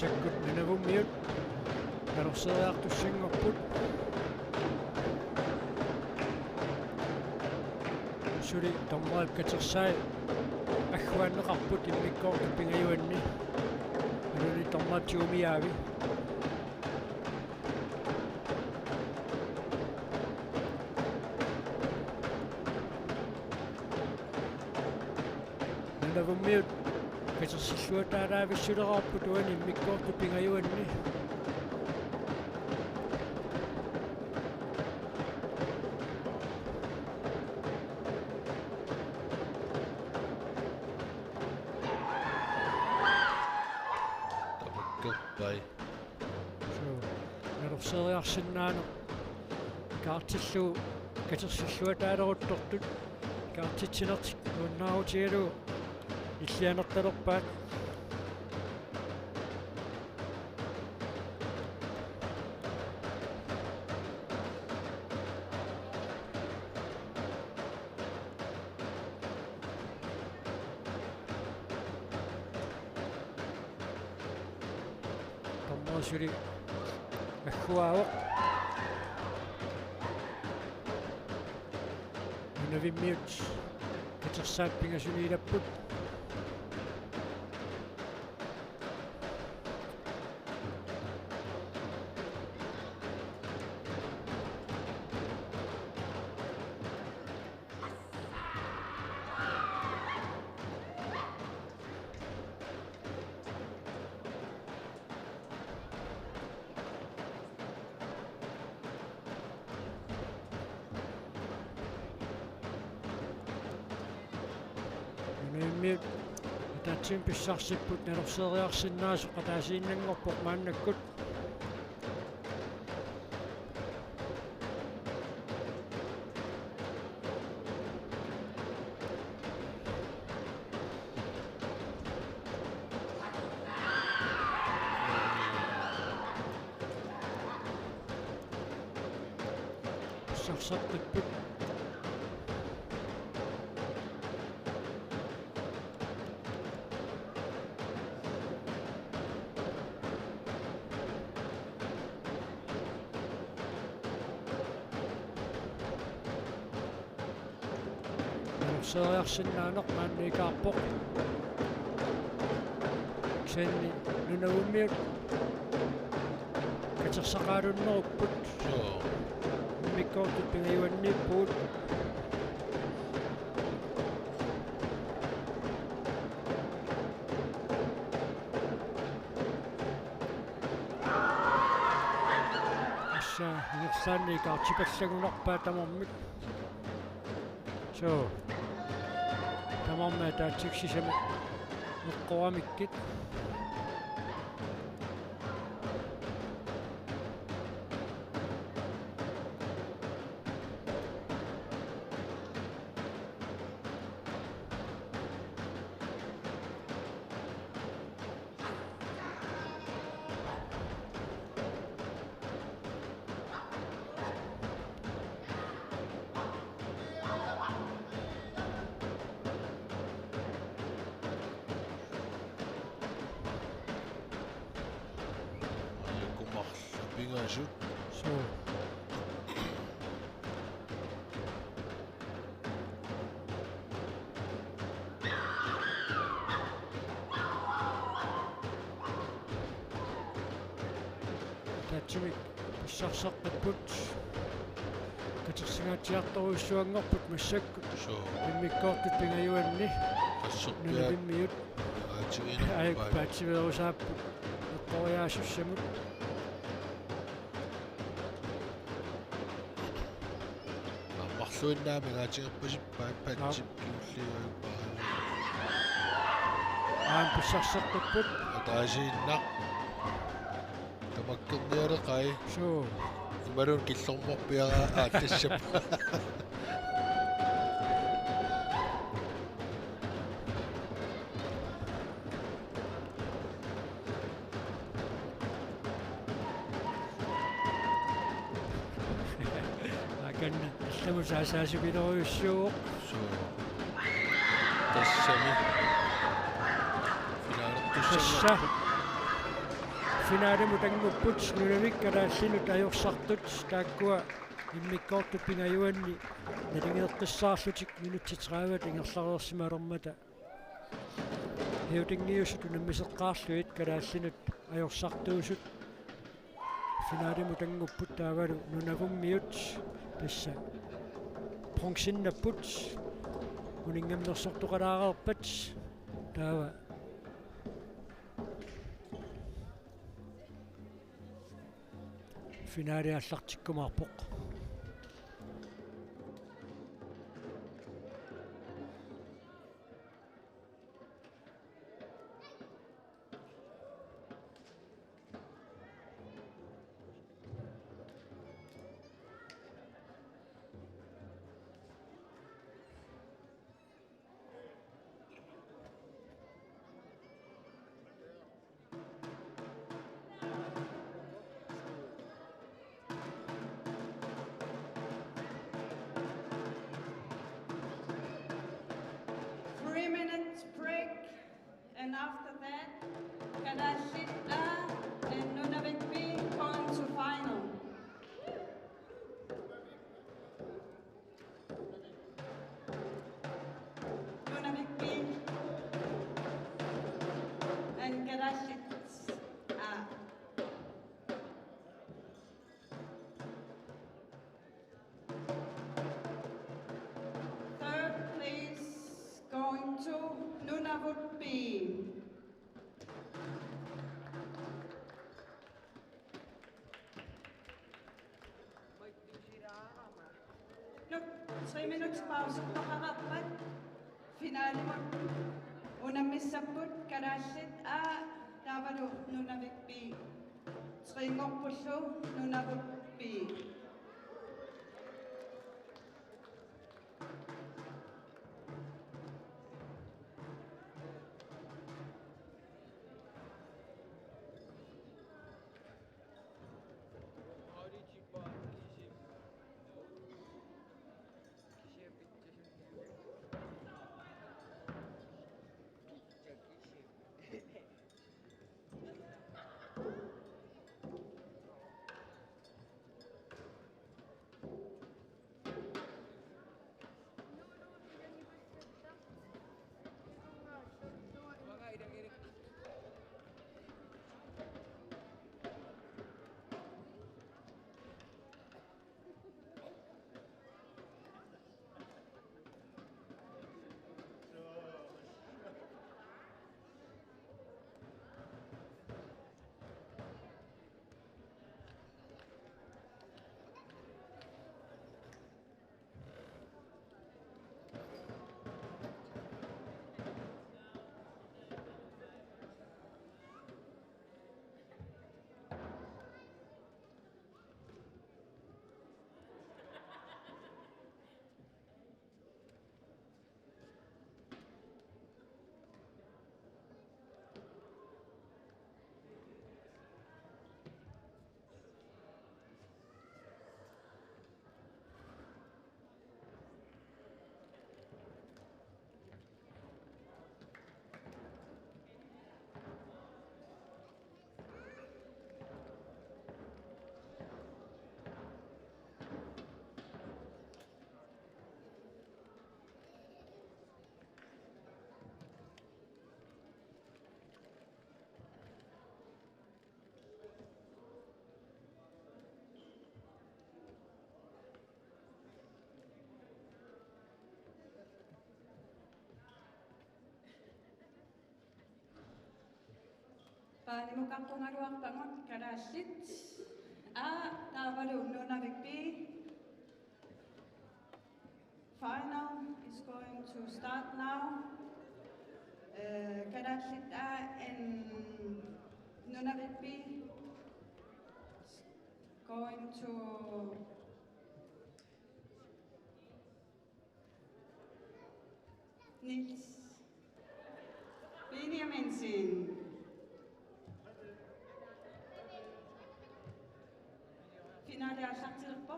саккут нинавуммиут налерсериартуссангорпут сули томмаап катерсаа аггуааннеқарпут иммиккоорту пингаюанни алуни томмаатиумиаави нинавуммиут катерсиллуатаалаависсулераарпут уани иммиккоорту пингаюанни табаккерпай налерсериарсинаано kaartilluu katersilluataaleruttортут kaartitsinертик ууннаарутигалуу иллианерталерпаат томмаасули аггуаавоқ навиммиут катерсааппингасулиилаппут нэммиут татсим писсарсиппут налерсериарсинаасо qataasiinnanngorpoq maannakkut писсарсартиппут налерсериарсинааноқ маанникаарпоқ ксенни нунавуммиут катерсақаалуннеруппут соо миккоортут пингаюанниппуут асса нерсаанни каартипаллагунарпаа тамармик соо тамарма таатсиксисама неққорамиккит vingaasut So tatsumik pissarsaqqapput katersingaatiartoruissuanngorput massakkut so immikkoortut pingajuanni qassorpiaat nunavimmiut aatiginerpaa paatsiverusaappu eqqoriaasussamut аммарлуиннаами гаатингерпасиппаат патсип киуллиуагпаа аан писсарсеққиппут атаасииннақ тамаккерниалеқай суу ималун киллорморпиара ааттассаппа аканна алламусаасаасупилеруйуссууоқ so тассами тасса финалиму тангуппут нунавиккалааллинут ajorсартут тааккуа иммиккоортут пингаюанни налингеэққиссаарлутик минутти 30 ингерлареерсималермата хеутингиусут унаммисеққаарлуит калааллинут ajorсартуусут финалиму тангуппут таавалу нунавуммиут тасса пронксиннаппут унингамнерсортоқалаарерпат таава финаали аллартиккумаарпоқ And after that, Kadashita and Nunavik going to final. Nunavik and Kadashita. Third place going to Nunavut B. Look, 3 minutes pause. Pakarapat. Finale mo. Unamissaput Kadashit Tavalu Nunavik B. Tringok Pusho Nunavut B. Paanimukaqqungaluarpangut kalaallit taavalu Nunavik-B. Final is going to start now. Kalaallit and Nunavik-B going to Nils Benjaminsen. Finale allartillerpo.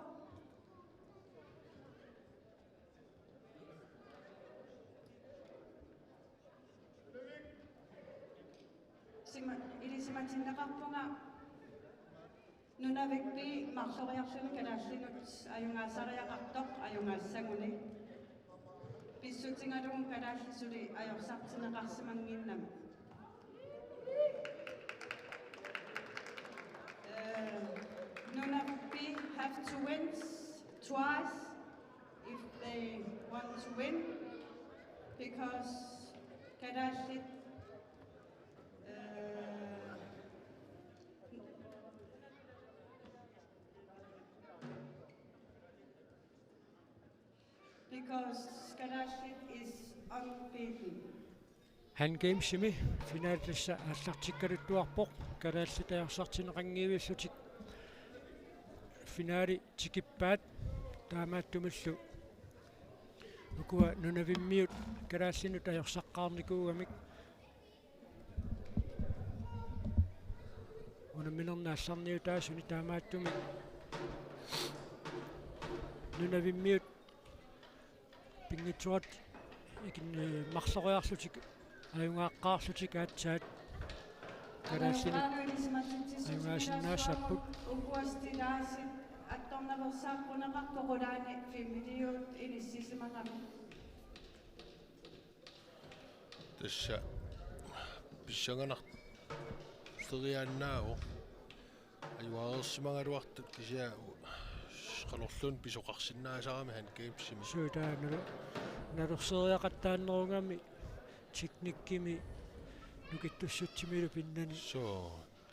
Ilisimatinneqarpunga Nunavik-B marloriarluni kalaallinut ajungaasariaqartoq ajungaassanguni. Pissutingalungu kalaallisuli ajorsartineqarsimanginnam. Nunavik-B have to win twice if they want to win, because kalaallit because Kalaallit is unbeaten. Han gamesimi finaalissa аллартиккалуттуарпоq Kalaallit ajorсартинеqangiivillutik finaali tikippaat taamaattumillu ukua nunavimmiut Kalaallinut ajorsaqqaarnikuugamik unamminernaallарниутаасуни таамааттуми нунавиммиут пингитсуат икин марлориарлутик аюнгааққаарлутик аатсаат Kalaallinut аюнгаасиннаассаппут Ukkuastinaasi attornaversaaqquneqartoqulaani 5 milliut inissisimangami. Tässä pissanganaq teriaannaavo ajuareersimangaluartut kisia qalorlun pisoqarsinnaasarami han gamesimi суутаанаlu налерсериақаттааннерунгами техниккими нукиттуссутсимилу пиннани so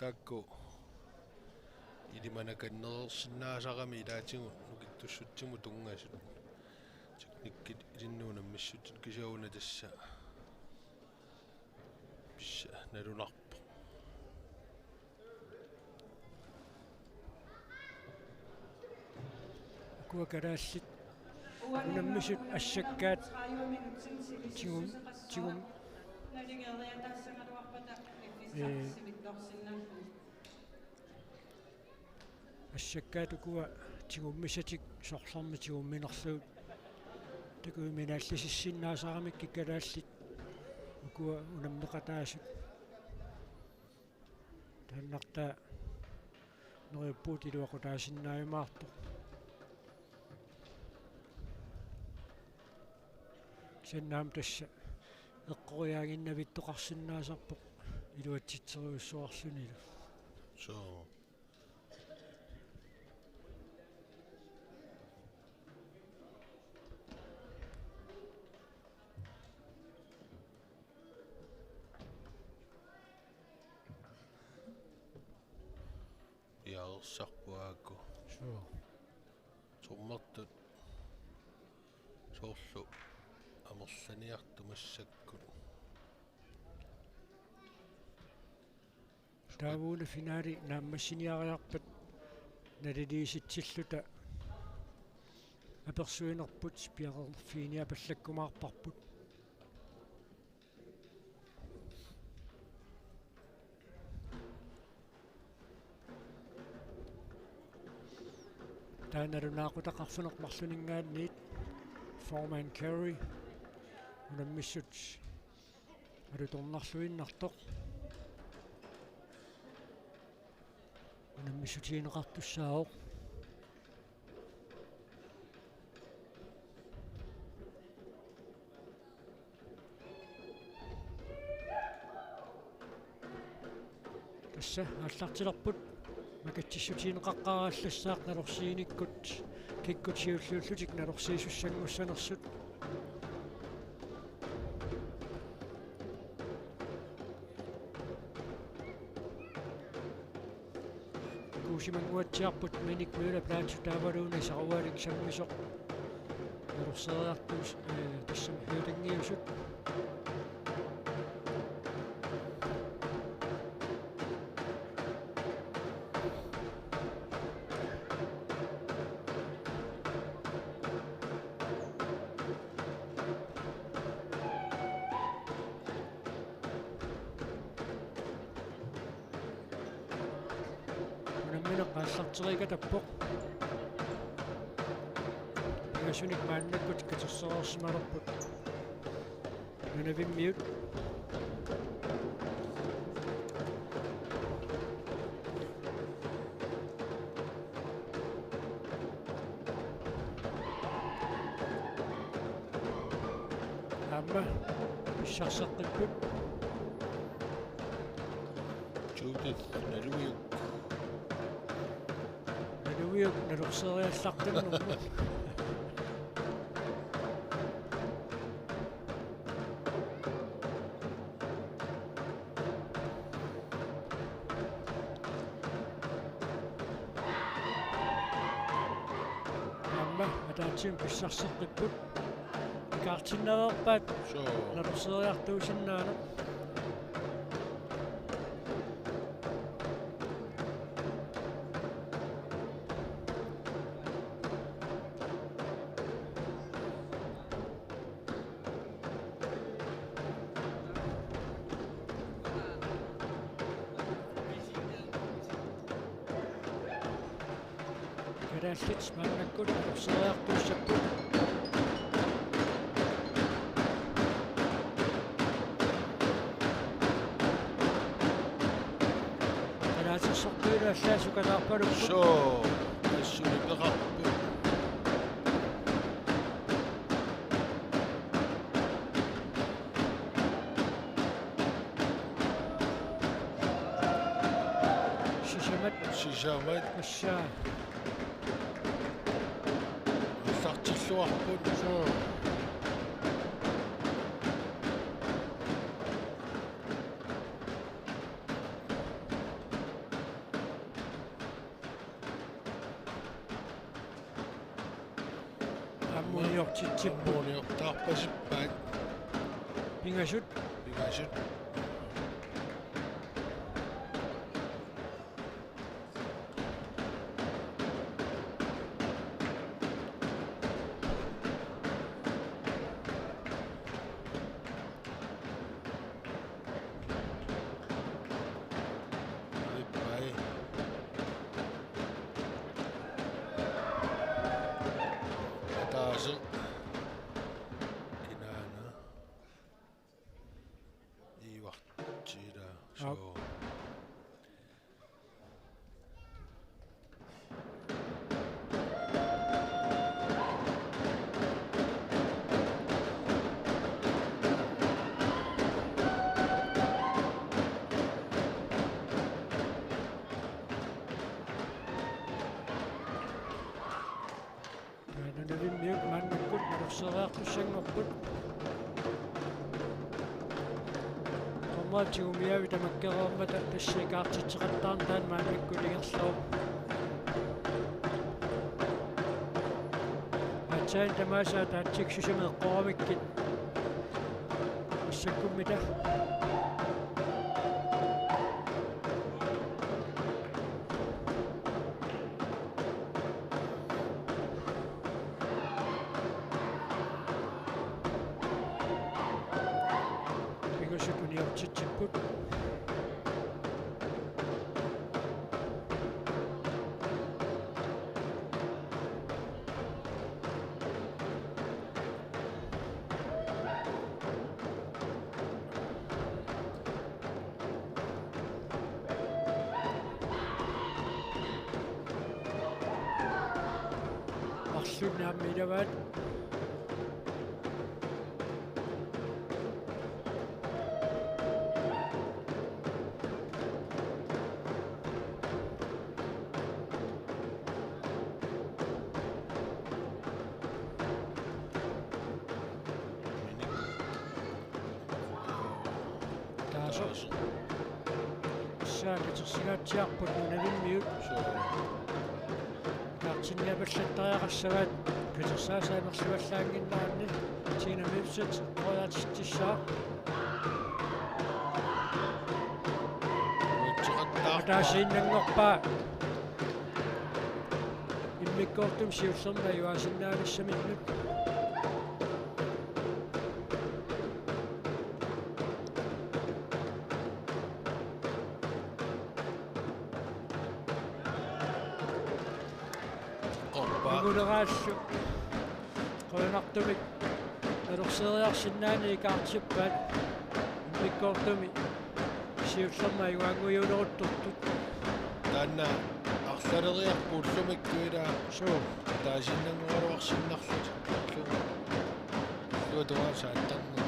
takku ilimanakannereersinnaasarami ilaatigu nukittussutsimu tungasut teknikkit ilinnuunam missutut kisiauna tassa pissa nalunarpo kua Kalaallit unammisut assakkaat tigum assakkaat ukua tigummisatik sorlarmi tigumminerluut takuiminaallisissinnaasaramikki Kalaallit ukua unammeqataasut taannartaa neriuppuut iluaqutaasinnaajumaartu sannaam tassa eqqoriaaginnavittoqarsinnaasarpoq iluatsitseriussuarlunilu so Jarsarpuaakku sormartut soorlu amerlaniartumassakku taavuuna finaali naammassiniariarpat naliliisitsilluta apersuinerput piaqerfiinia pallakkumaarparput taanalunaaqutaqarsunermarluningaanniit Foreman Carey unammissut alutornarluinnartoq unammissutiineqartussaaoq tassa аллартилерпут макатсиссутиинеқаққарaallassaaq налорсииниккут киккутиуллууллутик налорсиисуссангуссанерсут kuusimanguatsiarput minik myula plaatutaavaluuna isaruaalik sammisoq neruseriartuus tassam hyulingiusut qassarteriga tappoq ingasunik maannakkut katerserersimalerput nunavimmiut amma pissarseqqipput Judith naluiuk naluiuk nalurseriallaqtannumma amma ataatsium pissarseqqipput kaartinnaverpaat so nalurseriartuusinnaana Keräällits maannakkut nalurseriartuussapput kerääsissortuilaallaasukalaarpalukkut so assuniqerarpu sisamat assaa аллартиллуарпут so ammuniortitsippu ammuniortaarpasippaat pingasut pigasut nunavimmiut maannakkut nalurseriartussangorput Tommaatiumiavi tamakkereermata tassiikaartitseqattaartaan maannakkuligerloo atsain tamaasaa taatsiksusameeqqoramikkit assakkummita pingasutuniortitsipput arlunnaammilavat Saakatiqsigaatiarput nunavimmiut kaartinniapallattariaqassavaat Petersaasaimерсиваллаангиннаанни Tiinamipsat qoyaatittissaa ataasiinnanngorpaa immikkoortum siullerma juasinnaalissamillut Guleraassu qoinartumik alorseeriarsinnaani ikaartippaat immikkoortumi siullerma juangujuleruttortut taanna арлалериарпууллумиккуила suu таасиннангуалуарсиннарлут луатуаасааттарна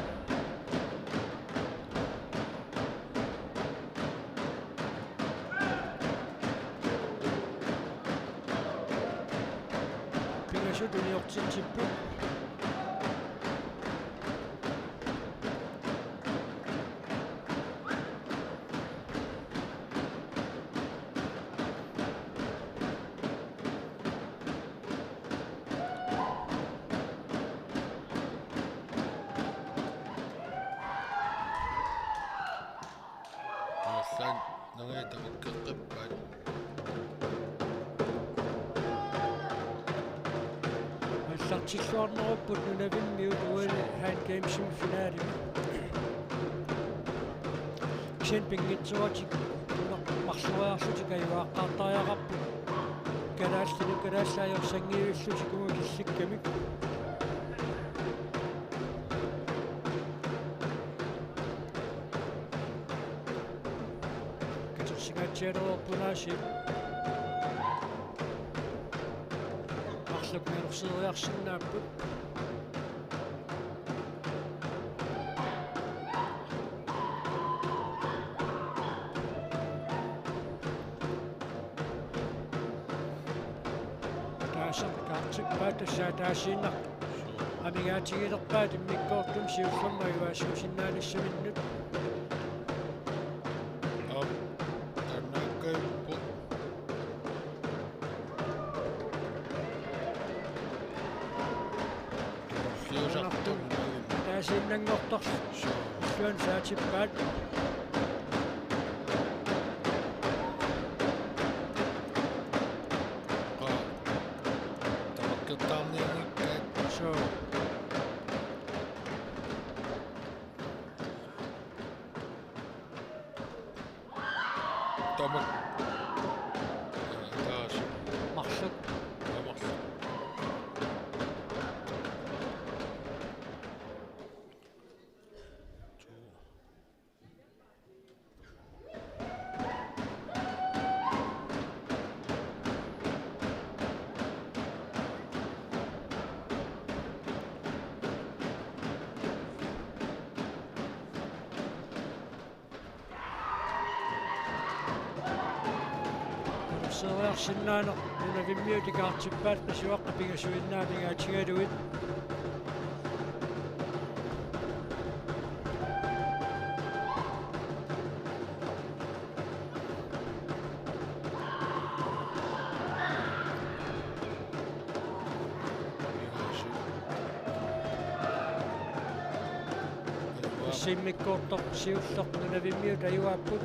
pingasutuniortitippu сан нагайтамиккеққиппаат аллартиллуарнеруппут нунавиммиут уали хан геймсим финалими кисен пингитсуатик марлуаарлутикаюааққартариақарпут канааллину канааллаajorsangiuиллутикума килликкамик катерсигаатсиалерпунааси марлукмиорсериарсиннааппут таасаркаартиппаат тассаатаассииннар амигаатигилерпаат иммиккоортум сиуллерма юаасуусиннаалиссаминнут ап тарнаккайппу фиусартумнагим таасииннангортор суан саатиппаат табаккертаарниангиккаат suu тамак таас марлук тамарс алорсериарсиннаанер нунавиммиутикаартиппаат пасуаққа пигасуиннаамигаатигалуит симмиккоортор сиуллер нунавиммиут аюааппут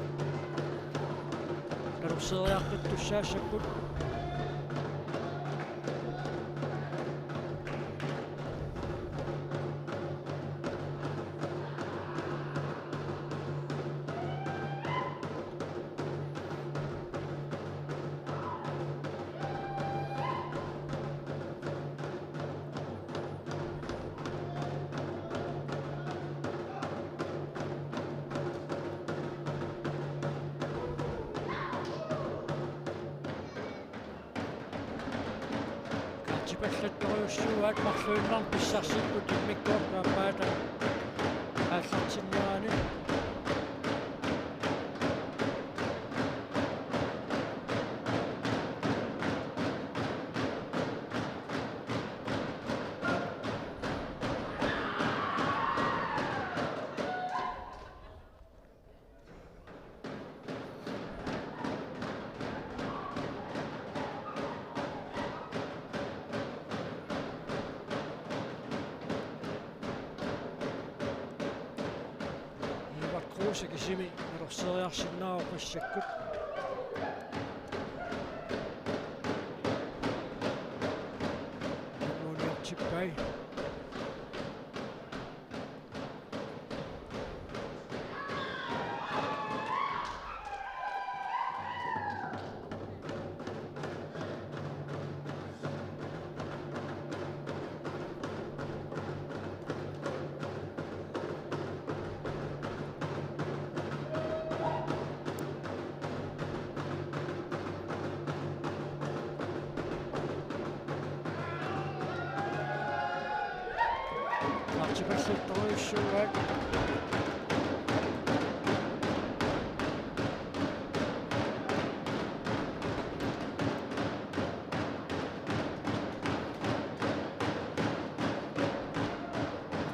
алорсериартут туссаассаппут паллатториуссууаат марлуиннар писсарсиппут иммиккоортаапаата ааллартиннаани Kruusa kisimi nerorseeriarsinnaaru qissakkut nuuniartippai Artipassuuttoruissuugaat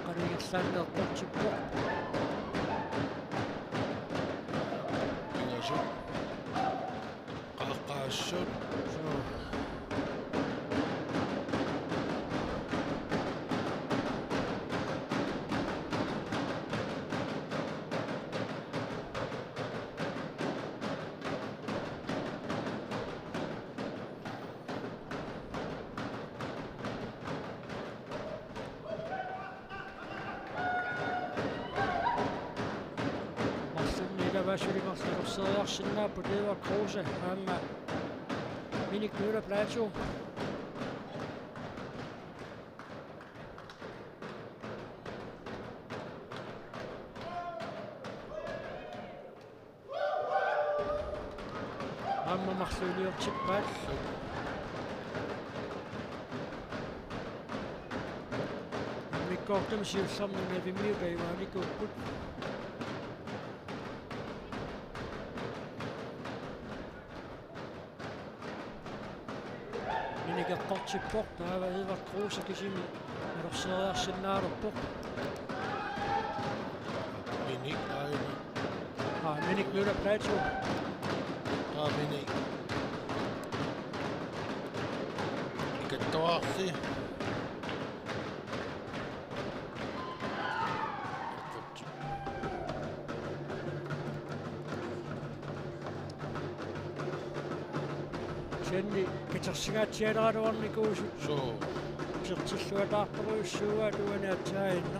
qanigissaanneertortippoq ingasut qaqqaassut nerorseeriarsinnaappu Eva Kruse aamma Minik Møller Plateau aamma marsuuliortippaat mikkoortum siussarnunavimmiuka ivaanikkuupput Minikaqortippoq taava Eva Kruse kisimi nerorseeriarsinnaalorpoq Minik aina Minik Møller Plateau Minik ikattuarsi Senni kitersigaatialeraluarnikuusut so pirtilluataartoruissuugaat uanaatsainna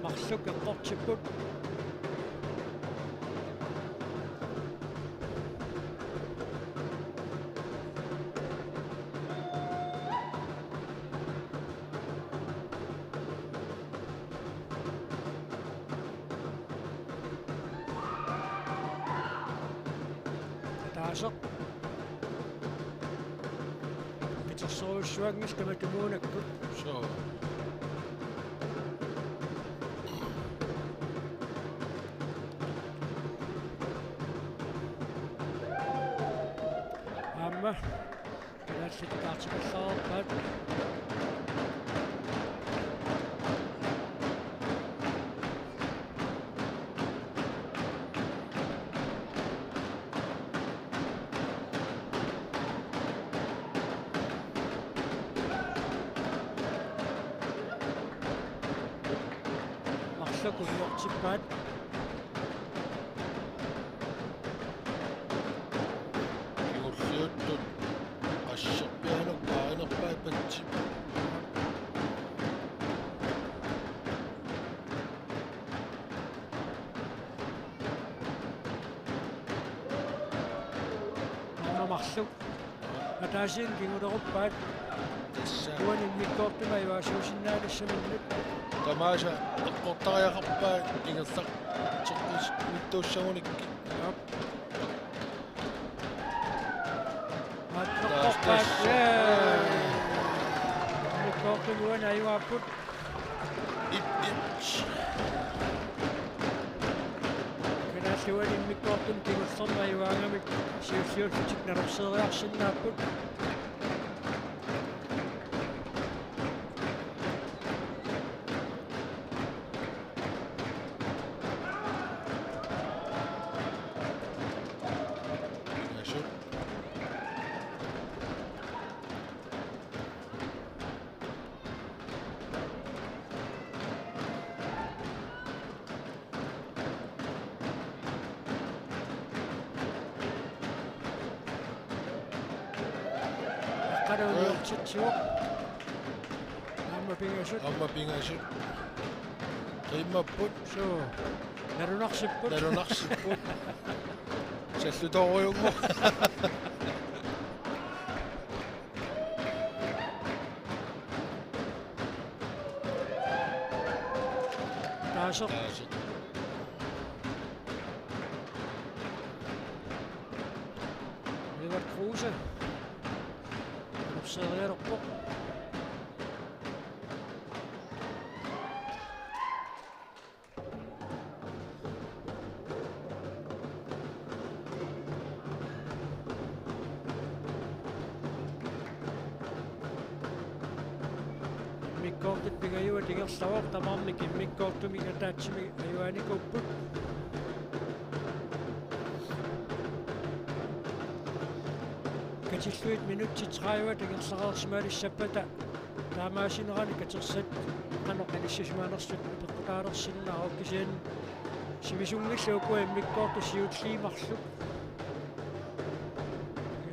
marsuk eqqortipput taasoq kitersoruissuagnis kamatumuunakkut so aamma kalassitaartipassaarpaat marsukunniortippaat iulliuttut qassarpianuk paanerpaipatsi aamma marsuk ataasiin kinguleruppaat tassa tuanin mikkoortuma ivaasuusinnaanissamannut tamaasa eqqortariaqarpaa ingassaq teqqis mittuussagunikki Mattoqqorpaat mikkoortumuana ivaaput ip kanaalluanin mikkoortum kingussarma ivaangamik siussiullutik nerorseeriarsinnaapput ingasut qanuuniortitsiuq aamma pingasut Amma pingasut. Qimmapput. suu narunarsipput Nalunarsipput. Sallutorujungu. taasoq Taasit. Evert Kruse observererpo mikkortit pigajua tigerstavor tamarnikin mikkortumik ataatsimi ajuanikupput katilluit minutti 30 tigersaqarsmaalissappata taamaasinerani katersat qanoqqanissasumanersut peqqutaalersinnaa okkisian simisungilluukua mikkortu siutliimarlu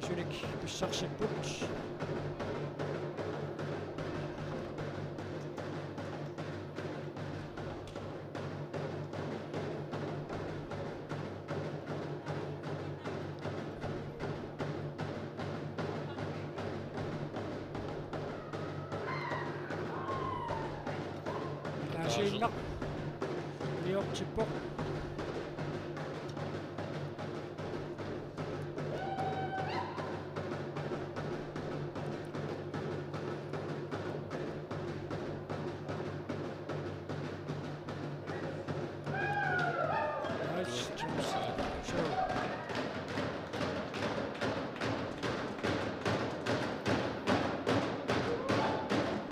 kasunik pissarsipput taasiinnaq liortippoq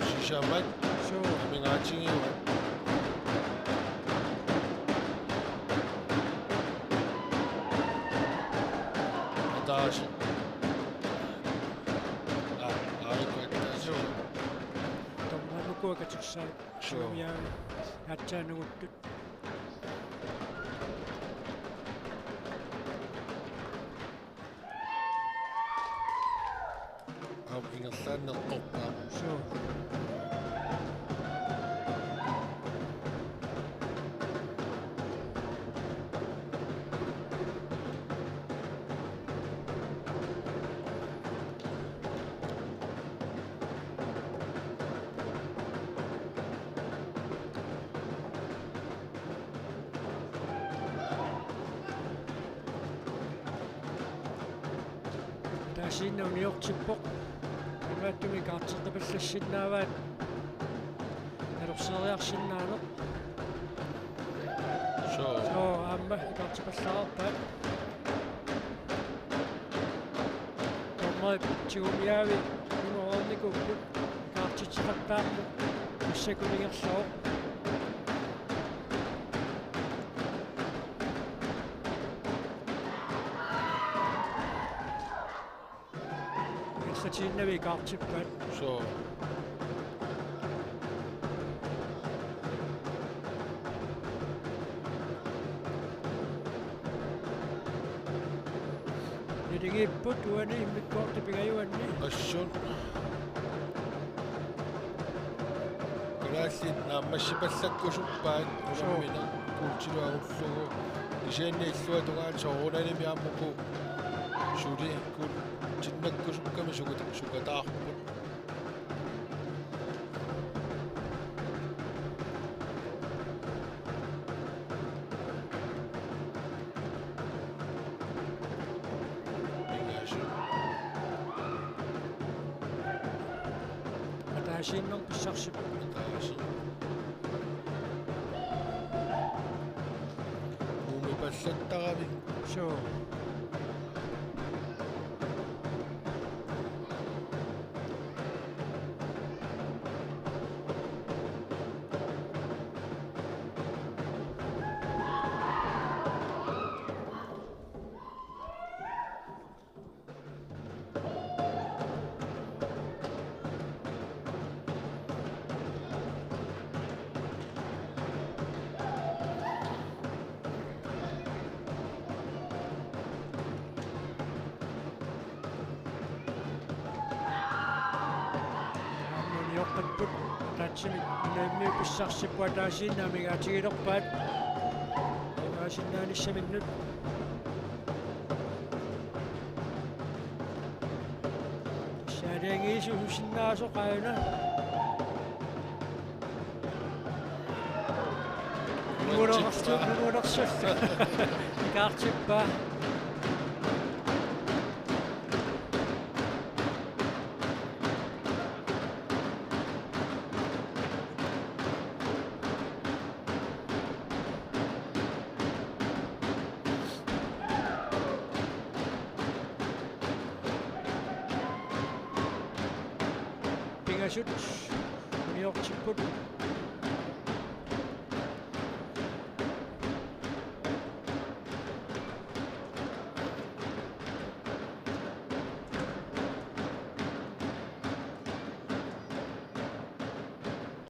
Shishamat. Mingatingiwa. Taasit. Aikuittaasuu. tommanukua katissaa suomiaan hatsaannuguttut Ingertaannertorpaa. suu taasiinnauniortippoq amaattumi kaartertapallassinnaavaat alorseeriarsinnaaneq soo aamma kaartipallаарpaat tormai tigumiaavi nuorornikupput kaartitiqattaarmu issakunigerloo Satinnavi kaartippaat Soo. nidigiipput uani immikkoortipigayuanni Assun. Kulaallit naammassipallakkusuppaat ulammina kuultiluagullugu isianniillua tungaan soorunanimi aammuku suli kul tinnakkusukkami sukataarput. ataasiinnerp pissarsipput Taasit. Muumipallattaqami. suu Atsimit naammi pissarsippua taasiinnaamigaatigilerpaat imaasinnaanissaminnut saaliangiisususinnaasoqaayuna nuulersussa kaartippaa pingasut niortipput